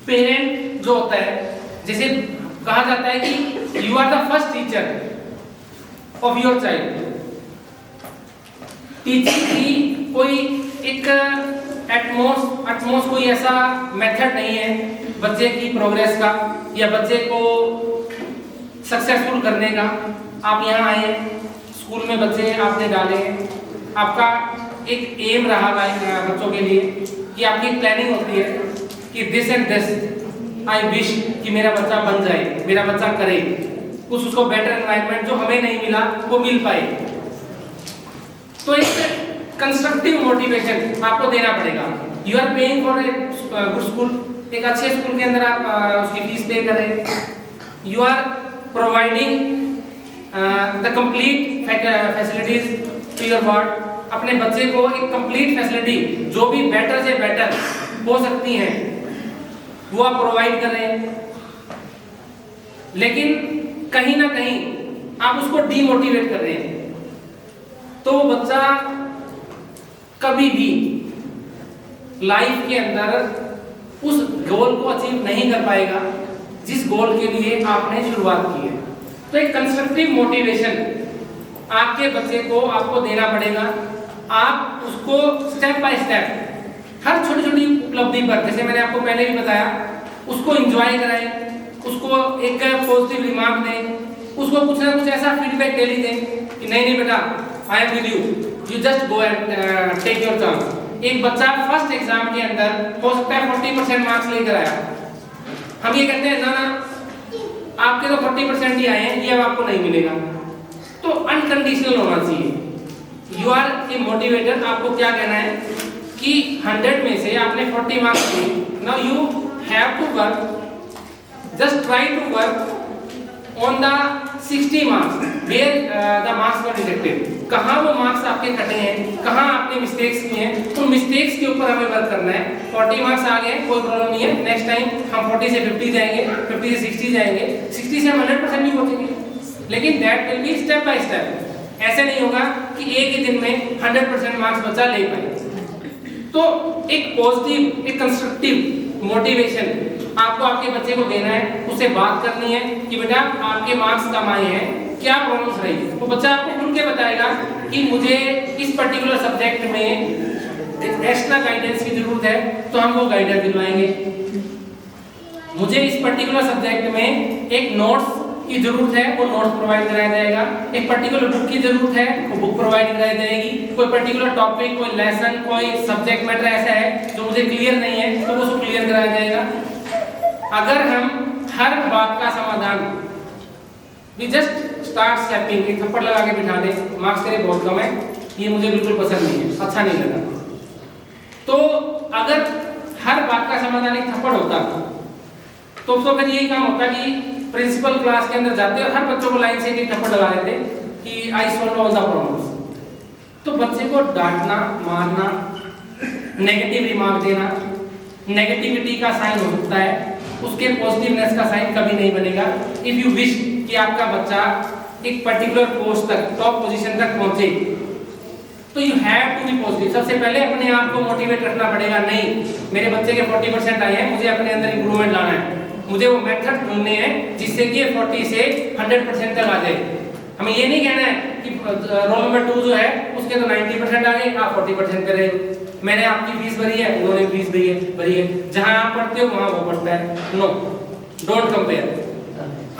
पेरेंट जो होता है, जैसे कहा जाता है कि you are the first teacher of your child. Teaching की कोई एक एटमोस्ट कोई ऐसा मेथड नहीं है बच्चे की प्रोग्रेस का या बच्चे को सक्सेसफुल करने का। आप यहाँ आए हैं, स्कूल में बच्चे आपने डाले हैं, आपका एक एम रहा बच्चों के लिए कि आपकी एक प्लानिंग होती है कि this and this I wish कि मेरा बच्चा बन जाए, मेरा बच्चा करे कुछ, उसको बेटर एनवायरनमेंट जो हमें नहीं मिला वो मिल पाए। तो एक कंस्ट्रक्टिव मोटिवेशन आपको देना पड़ेगा। You are paying for a good school, एक अच्छे स्कूल के अंदर आप उसकी फीस पे करें। You are providing the complete facilities to your ward. अपने बच्चे को एक कंप्लीट फैसिलिटी जो भी बेटर से बेटर हो सकती हैं वो आप प्रोवाइड कर रहे हैं, लेकिन कहीं ना कहीं आप उसको डीमोटिवेट कर रहे हैं, तो वो बच्चा कभी भी लाइफ के अंदर उस गोल को अचीव नहीं कर पाएगा जिस गोल के लिए आपने शुरुआत की है। तो एक कंस्ट्रक्टिव मोटिवेशन आपके बच्चे को आपको देना पड़ेगा। आप उसको स्टेप बाय स्टेप हर छोटी छोटी उपलब्धि पर, जैसे मैंने आपको पहले भी बताया, उसको एंजॉय कराएं, उसको एक पॉजिटिव रिमार्क दें, उसको कुछ ना कुछ ऐसा फीडबैक डेली दें कि नहीं बेटा, I am with you just go and take your chance. एक बच्चा फर्स्ट एग्जाम के अंदर हो सकता है 40% मार्क्स लेकर आया, हम ये कहते हैं ना आपके तो 40% ही आए हैं, ये अब आपको नहीं मिलेगा। तो अनकंडीशनल होना चाहिए। यू आर ए मोटिवेटर, आपको क्या कहना है कि 100 में से आपने 40 मार्क्स लिए, now you have to work, just try to work on the 60 marks where the marks were rejected। कहाँ वो मार्क्स आपके कटे हैं, कहाँ आपने मिस्टेक्स किए हैं, उन मिस्टेक्स के ऊपर हमें वर्क करना है। 40 मार्क्स आ गए, कोई प्रॉब्लम नहीं है, नेक्स्ट टाइम हम 40 से 50 जाएंगे, 50 से 60 जाएंगे, 60 से हम 100% नहीं पहुंचेंगे, लेकिन that will be step by step. ऐसे नहीं होगा कि एक ही दिन में 100% मार्क्स बच्चा ले पाए। तो एक पॉजिटिव, एक कंस्ट्रक्टिव मोटिवेशन आपको आपके बच्चे को देना है, उससे बात करनी है कि बेटा आपके मार्क्स कम आए हैं, क्या प्रॉब्लम्स रही। तो बच्चा आपको खुल के बताएगा कि मुझे इस पर्टिकुलर सब्जेक्ट में एक्स्ट्रा गाइडेंस की जरूरत है, तो हम वो गाइडेंस दिलवाएंगे। मुझे इस पर्टिकुलर सब्जेक्ट में एक नोट्स की जरूरत है, वो नोट्स प्रोवाइड कराया जाएगा। एक पर्टिकुलर बुक की जरूरत है, वो बुक प्रोवाइड कराई जाएगी। कोई पर्टिकुलर टॉपिक, कोई लेसन, कोई सब्जेक्ट मैटर ऐसा है जो मुझे क्लियर नहीं है, तो वो उसको क्लियर कराया जाएगा। अगर हम हर बात का समाधान वी जस्ट स्टार्ट स्टेपिंग, एक थप्पड़ लगा के बिठा दें, मार्क्स तेरे बहुत कम है, ये मुझे बिल्कुल पसंद नहीं है, अच्छा नहीं लगा, तो अगर हर बात का समाधान एक थप्पड़ होता तो फिर यही काम होता कि प्रिंसिपल क्लास के अंदर जाते और हर बच्चों को लाइन से एक थप्पड़ लगा देते कि I solve all the problems. तो बच्चे को डांटना, मारना, नेगेटिव रिमार्क देना नेगेटिविटी का साइन हो सकता है, उसके पॉजिटिवनेस का साइन कभी नहीं बनेगा। इफ यू विश कि आपका बच्चा एक पर्टिकुलर पोस्ट तक, टॉप पोजीशन तक पहुंचे, तो you have to be positive. सबसे पहले अपने आप को मोटिवेट रखना पड़ेगा, नहीं मेरे बच्चे के 40% आए हैं, मुझे अपने अंदर इंप्रूवमेंट लाना है, मुझे वो मेथड ढूंढने हैं जिससे कि 40 से 100% तक आ जाए। हमें ये नहीं कहना है कि रोल नंबर 2 जो है उसके तो 90% आ गए, आप 40% पे रहे, मैंने आपकी फीस भरी है, उन्होंने फीस भरी है, जहां आप पढ़ते हो वहां वो पढ़ता है। No, don't compare.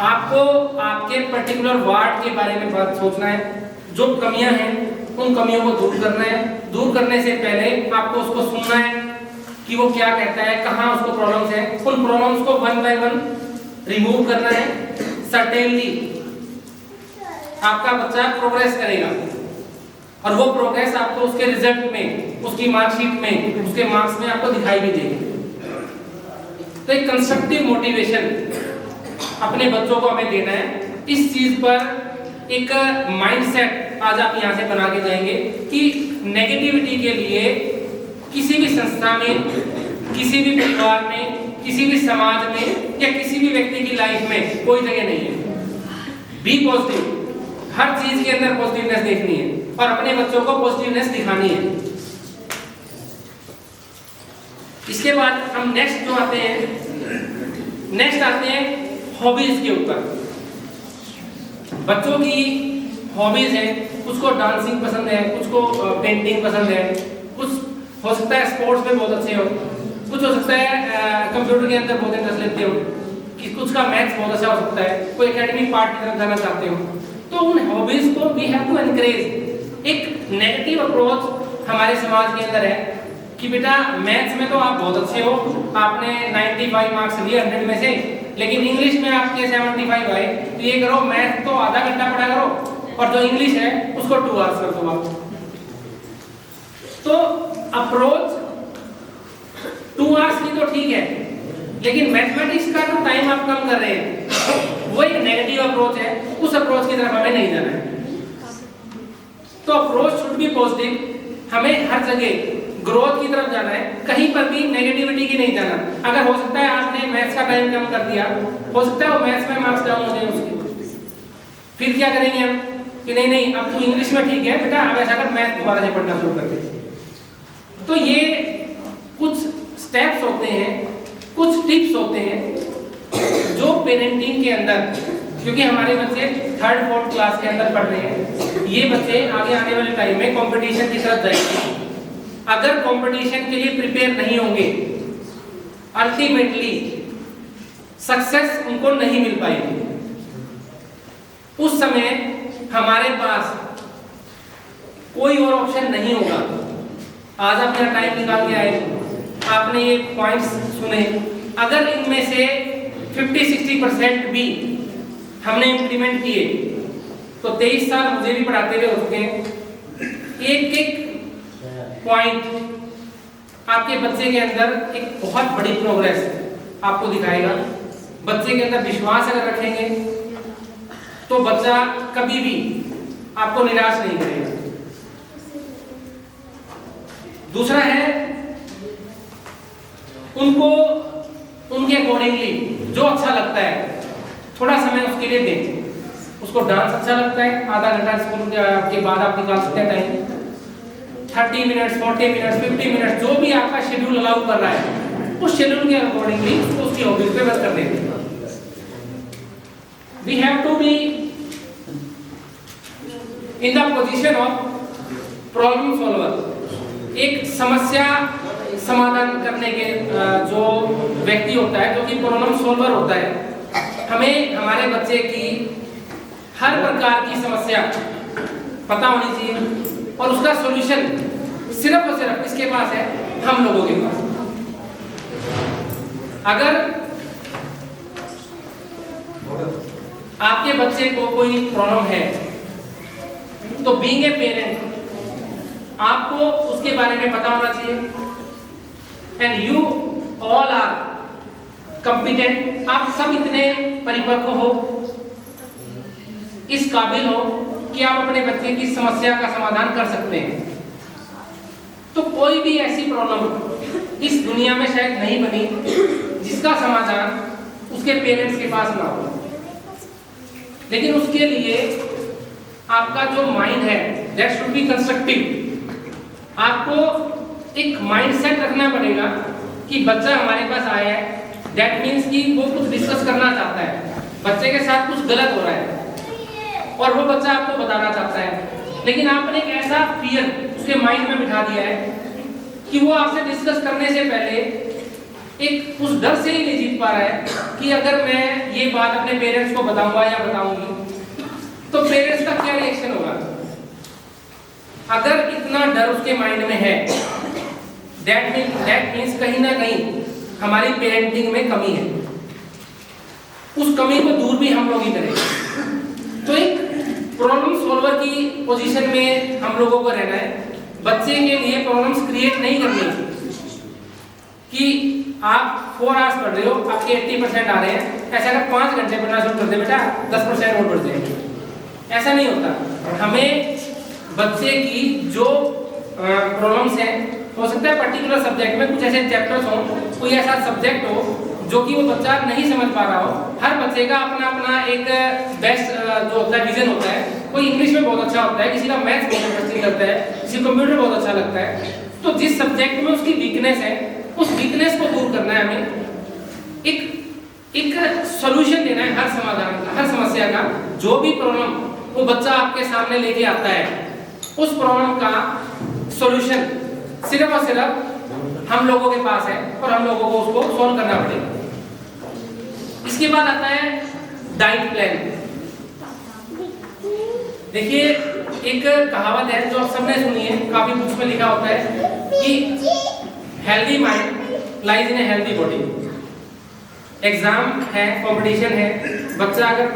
आपको आपके पर्टिकुलर वार्ड के बारे में बात सोचना है, जो कमियां हैं उन कमियों को दूर करना है। दूर करने से पहले आपको उसको सुनना है कि वो क्या कहता है, कहाँ उसको प्रॉब्लम्स है, उन प्रॉब्लम्स को वन बाय वन रिमूव करना है। सर्टेनली आपका बच्चा प्रोग्रेस करेगा और वो प्रोग्रेस आपको उसके रिजल्ट में, उसकी मार्कशीट में, उसके मार्क्स में आपको दिखाई भी देगी। तो एक कंस्ट्रक्टिव मोटिवेशन अपने बच्चों को हमें देना है। इस चीज पर एक माइंडसेट आज आप यहाँ से बना के जाएंगे कि नेगेटिविटी के लिए किसी भी संस्था में, किसी भी परिवार में, किसी भी समाज में या किसी भी व्यक्ति की लाइफ में कोई जगह नहीं है। बी पॉजिटिव, हर चीज के अंदर पॉजिटिवनेस देखनी है और अपने बच्चों को पॉजिटिवनेस दिखानी है। इसके बाद हम नेक्स्ट जो आते हैं हॉबीज के ऊपर। बच्चों की हॉबीज है, कुछ को डांसिंग पसंद है, कुछ को पेंटिंग पसंद है, कुछ हो सकता है स्पोर्ट्स में बहुत अच्छे हो, कुछ हो सकता है कंप्यूटर के अंदर बहुत इंटरेस्ट लेते हो, कि कुछ का मैथ्स बहुत अच्छा हो सकता है, कोई एकेडमिक पार्ट की तरफ जाना चाहते हो। तो उन हॉबीज को वी हैव टू एनकरेज। एक नेगेटिव अप्रोच हमारे समाज के अंदर है कि बेटा मैथ्स में तो आप बहुत अच्छे हो, आपने 95 मार्क्स लिए 100 में से, लेकिन इंग्लिश में आपके 75 आए, तो ये करो मैथ तो आधा घंटा पढ़ा करो और जो इंग्लिश है उसको 2 आवर्स कर दो आप। तो अप्रोच 2 आवर्स की तो ठीक है, लेकिन मैथमेटिक्स का जो टाइम आप कम कर रहे हैं वो एक नेगेटिव अप्रोच है। उस अप्रोच की तरफ हमें नहीं जाना है। तो अप्रोच शुड बी पॉजिटिव। हमें हर जगह ग्रोथ की तरफ जाना है, कहीं पर भी नेगेटिविटी की नहीं जाना। अगर हो सकता है आपने मैथ्स का टाइम कम कर दिया, हो सकता है वो मैथ्स में मार्क्स डाउन हो जाए उसके, फिर क्या करेंगे हम कि नहीं नहीं अब तो इंग्लिश में ठीक है बेटा, अब ऐसा कर मैथ दोबारा से पढ़ना शुरू कर दे। तो ये कुछ स्टेप्स होते हैं, कुछ टिप्स होते हैं जो पेरेंटिंग के अंदर, क्योंकि हमारे बच्चे 3rd 4th क्लास के अंदर पढ़ रहे हैं, ये बच्चे आगे आने वाले टाइम में कंपटीशन की तरफ जाएंगे। अगर कंपटीशन के लिए प्रिपेयर नहीं होंगे, अल्टीमेटली सक्सेस उनको नहीं मिल पाएगी। उस समय हमारे पास कोई और ऑप्शन नहीं होगा। आज आप मेरा टाइम निकाल के आए, आपने ये पॉइंट्स सुने, अगर इनमें से 50-60% भी हमने इम्प्लीमेंट किए तो 23 साल मुझे भी पढ़ाते हुए हो चुके हैं। एक एक पॉइंट आपके बच्चे के अंदर एक बहुत बड़ी प्रोग्रेस आपको दिखाएगा। बच्चे के अंदर विश्वास अगर रखेंगे तो बच्चा कभी भी आपको निराश नहीं करेगा। दूसरा है, उनको उनके अकॉर्डिंगली जो अच्छा लगता है थोड़ा समय उसके लिए दें। उसको डांस अच्छा लगता है, आधा घंटा स्कूल के बाद आप निकाल सकते हैं टाइम, 30 मिनट्स, 40 मिनट्स, 50 मिनट्स, जो भी आपका शेड्यूल अलाउ कर रहा है उस शेड्यूल के अकॉर्डिंगली उसको उसकी हॉबीज पे वर्क कर देंगे। We have to be in the position of problem solver। एक समस्या समाधान करने के जो व्यक्ति होता है, जो कि प्रॉब्लम सॉल्वर होता है, हमें हमारे बच्चे की हर प्रकार की समस्या पता होनी चाहिए और उसका सॉल्यूशन सिर्फ और सिर्फ किसके पास है? हम लोगों के पास। अगर आपके बच्चे को कोई प्रॉब्लम है तो बीइंग ए पेरेंट आपको उसके बारे में पता होना चाहिए। And you all are competent, आप सब इतने परिपक्व हो, इस काबिल हो कि आप अपने बच्चे की समस्या का समाधान कर सकते हैं। तो कोई भी ऐसी प्रॉब्लम इस दुनिया में शायद नहीं बनी जिसका समाधान उसके पेरेंट्स के पास ना हो। लेकिन उसके लिए आपका जो माइंड है दैट शुड बी कंस्ट्रक्टिव। आपको एक माइंडसेट रखना पड़ेगा कि बच्चा हमारे पास आया है, दैट मीन्स कि वो कुछ डिस्कस करना चाहता है, बच्चे के साथ कुछ गलत हो रहा है और वो बच्चा आपको बताना चाहता है, लेकिन आपने एक ऐसा फियर उसके माइंड में बिठा दिया है कि वो आपसे डिस्कस करने से पहले एक उस डर से ही नहीं जीत पा रहा है कि अगर मैं ये बात अपने पेरेंट्स को बताऊंगा या बताऊंगी तो पेरेंट्स का क्या रिएक्शन होगा। अगर इतना डर उसके माइंड में है, दैट मीन्स कहीं ना कहीं हमारी पेरेंटिंग में कमी है। उस कमी को दूर भी हम लोग ही करेंगे। तो एक प्रॉब्लम सॉल्वर की पोजीशन में हम लोगों को रहना है। बच्चे के लिए प्रॉब्लम्स क्रिएट नहीं करनी कि आप 4 आवर्स पढ़ रहे हो, आपके 80% आ रहे हैं, ऐसा कर 5 घंटे पढ़ना शुरू कर दे बेटा, 10% और बढ़ जाएंगे। ऐसा नहीं होता। हमें बच्चे की जो प्रॉब्लम्स हैं, हो सकता है पर्टिकुलर सब्जेक्ट में कुछ ऐसे चैप्टर्स हो, कोई ऐसा सब्जेक्ट हो जो कि वो बच्चा नहीं समझ पा रहा हो। हर बच्चे का अपना अपना एक बेस्ट जो होता है विजन होता है। कोई इंग्लिश में बहुत अच्छा होता है, किसी का मैथ्स बहुत इंटरेस्टिंग लगता है, किसी को कंप्यूटर बहुत अच्छा लगता है। तो जिस सब्जेक्ट में उसकी वीकनेस है, उस वीकनेस को दूर करना है हमें। एक सॉल्यूशन देना है हर समाधान का, हर समस्या का। जो भी प्रॉब्लम वो बच्चा आपके सामने लेके आता है, उस प्रॉब्लम का सॉल्यूशन सिर्फ और सिर्फ हम लोगों के पास है और हम लोगों को उसको सॉल्व करना पड़ेगा। इसके बाद आता है डाइट प्लान। देखिए, एक कहावत है जो आप सबने सुनी है, काफी बुक्स में लिखा होता है कि healthy mind lies in a healthy body. Exam है, कंपटीशन है, बच्चा अगर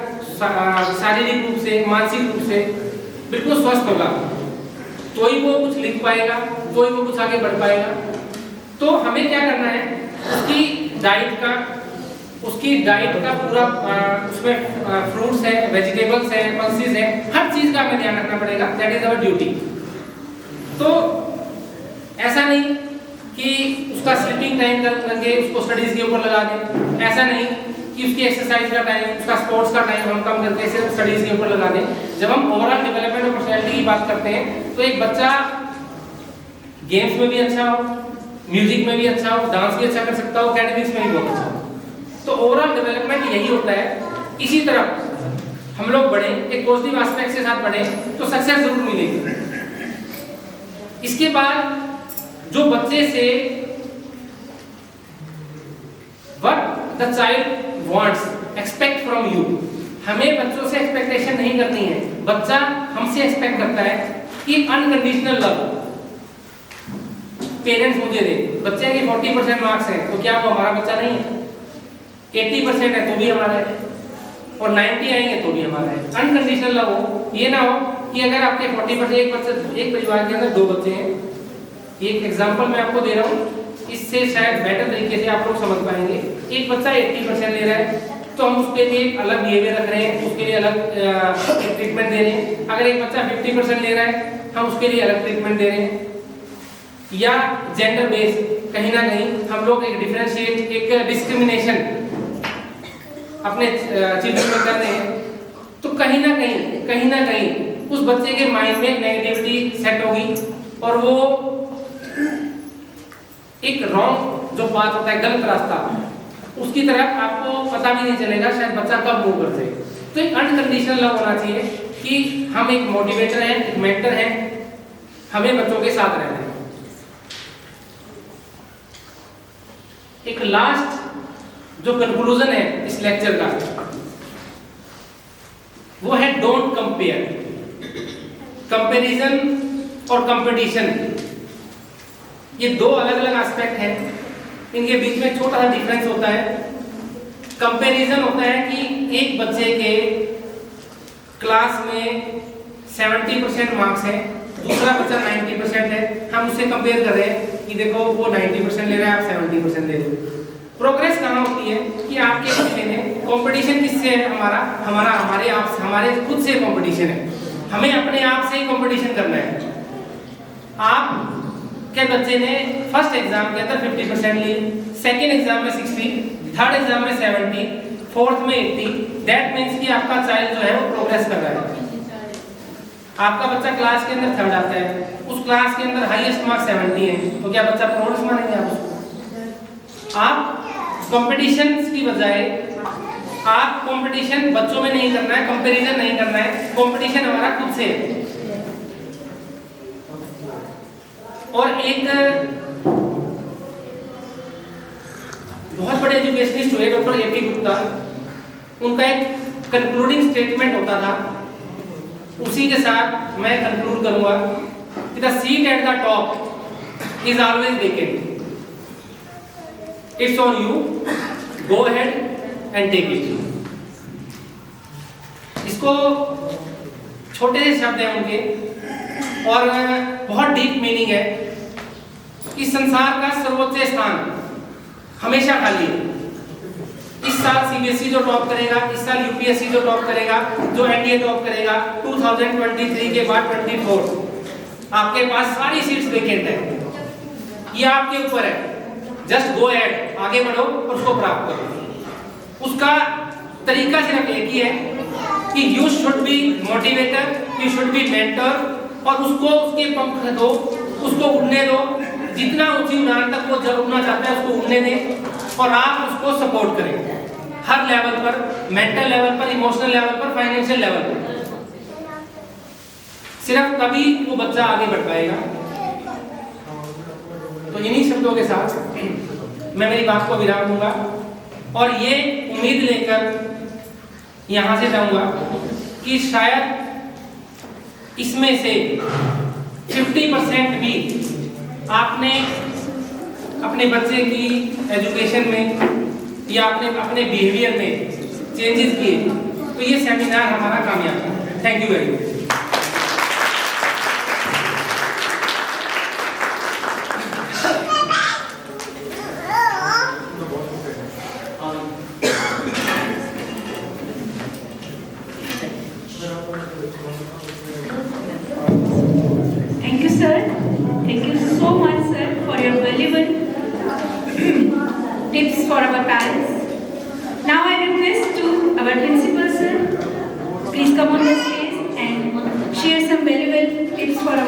शारीरिक रूप से, मानसिक रूप से बिल्कुल स्वस्थ होगा तो ही वो कुछ लिख पाएगा, तो ही वो कुछ आगे बढ़ पाएगा। तो हमें क्या करना है, उसकी डाइट का पूरा उसमें फ्रूट्स है, वेजिटेबल्स है, पल्सेस है, हर चीज का हमें ध्यान रखना पड़ेगा। That is our duty. तो ऐसा नहीं कि उसका स्लीपिंग टाइम करके उसको स्टडीज के ऊपर लगा दें, ऐसा नहीं कि उसकी एक्सरसाइज का टाइम, उसका स्पोर्ट्स का टाइम हम कम करके सिर्फ स्टडीज के ऊपर लगा दें। जब हम ओवरऑल डेवलपमेंट ऑफ पर्सनैलिटी की बात करते हैं तो एक बच्चा गेम्स में भी अच्छा हो, म्यूजिक में भी अच्छा हो, डांस भी अच्छा कर सकता हो, एकेडमिक्स में भी बहुत अच्छा हो। तो ओवरऑल डेवलपमेंट यही होता है। इसी तरह हम लोग बढ़े, एक पॉजिटिव एस्पेक्ट के साथ बढ़े तो सक्सेस जरूर मिलेगी। इसके बाद जो बच्चे से what the child wants expect from you, हमें बच्चों से एक्सपेक्टेशन नहीं करनी है। बच्चा हमसे एक्सपेक्ट करता है कि अनकंडीशनल लव पेरेंट्स मुझे दे। बच्चे के 40% मार्क्स हैं तो क्या वो हमारा बच्चा नहीं है? 80% है तो भी हमारा है, और 90 आएंगे तो भी हमारा है। अनकंडीशनल लव हो, ये ना हो कि अगर आपके 40% एक परिवार के अंदर 2 बच्चे हैं, एक एग्जांपल मैं आपको दे रहा हूँ, इससे शायद बेटर तरीके से आप लोग समझ पाएंगे। एक बच्चा 80% ले रहा है तो हम उसके लिए अलग बिहेवियर रख रहे हैं, उसके लिए अलग ट्रीटमेंट दे रहे हैं। अगर एक बच्चा 50% ले रहा है हम उसके लिए अलग ट्रीटमेंट दे रहे हैं। या जेंडर बेस्ड कहीं ना कहीं हम लोग एक डिफरेंशिएट, एक डिस्क्रिमिनेशन अपने चिल्ड्रन में कर रहे हैं, तो कहीं ना कहीं उस बच्चे के माइंड में नेगेटिविटी सेट होगी और वो एक रॉन्ग जो बात होता है, गलत रास्ता, उसकी तरफ आपको पता भी नहीं चलेगा शायद बच्चा कब मूव करते। तो एक अनकंडीशनल लव होना चाहिए कि हम एक मोटिवेटर हैं, एक मेंटर हैं, हमें बच्चों के साथ रहना है। एक लास्ट जो कंक्लूजन है इस लेक्चर का वो है डोंट कंपेयर। कंपैरिजन और कंपटीशन ये 2 अलग-अलग एस्पेक्ट हैं, इनके बीच में छोटा सा डिफरेंस होता है। कंपैरिजन होता है कि एक बच्चे के क्लास में 70% मार्क्स है, दूसरा बच्चा 90% है, हम उससे कंपेयर कर रहे हैं कि देखो वो 90% ले रहा है, आप 70% ले रहे हो। प्रोग्रेस कहाँ होती है कि आपके बच्चे ने कंपटीशन किससे है? हमारे खुद से कंपटीशन है, हमें अपने आप से ही कंपटीशन करना है। आप के बच्चे ने फर्स्ट एग्जाम के अंदर 50% ली, सेकंड एग्जाम में 60, थर्ड एग्जाम में 70, फोर्थ में 80, दैट मींस कि आपका चाइल्ड जो है वो प्रोग्रेस कर रहा है। आपका बच्चा क्लास के अंदर थर्ड आता है, उस क्लास के अंदर हाईएस्ट मार्क्स 70 है, तो क्या बच्चा प्रोग्रेस मानेंगे आप उसको? आप कंपटीशन की बजाय आप कंपटीशन बच्चों में नहीं करना है, कंपैरिजन नहीं करना है, कंपटीशन हमारा खुद से है। और एक बहुत बड़े एजुकेशनिस्ट हुए डॉक्टर ए.पी. गुप्ता, उनका एक कंक्लूडिंग स्टेटमेंट होता था, उसी के साथ मैं कंक्लूड करूंगा कि the seat at the top is always vacant, it's on you, go ahead and take it. इसको छोटे से शब्द हैं उनके और बहुत डीप मीनिंग है। इस संसार का सर्वोच्च स्थान हमेशा खाली है। इस साल सीबीएसई जो टॉप करेगा, इस साल यूपीएससी जो टॉप करेगा, जो एनडीए टॉप करेगा, 2023 के बाद 24 आपके पास सारी सीट्स वेकेंट है। ये आपके ऊपर है, जस्ट गो अहेड, आगे बढ़ो और उसको प्राप्त करो। उसका तरीका सिर्फ एक ही है कि you should be motivator, you should be mentor, और उसको उसके पंख दो, उसको उड़ने दो, जितना ऊंची उड़ान तक वो जब उड़ना चाहता है उसको उड़ने दें, और आप उसको सपोर्ट करें हर लेवल पर, मेंटल लेवल पर, इमोशनल लेवल पर, फाइनेंशियल लेवल पर। सिर्फ तभी वो बच्चा आगे बढ़ पाएगा। तो इन्हीं शब्दों के साथ मैं मेरी बात को विराम दूंगा और ये उम्मीद लेकर यहां से जाऊंगा कि शायद इसमें से 50% भी आपने अपने बच्चे की एजुकेशन में या अपने बिहेवियर में चेंजेस किए, तो ये सेमिनार हमारा कामयाब है। Thank you very much. Thank you, sir. Thank you so much, sir. Principal sir, please come on the stage.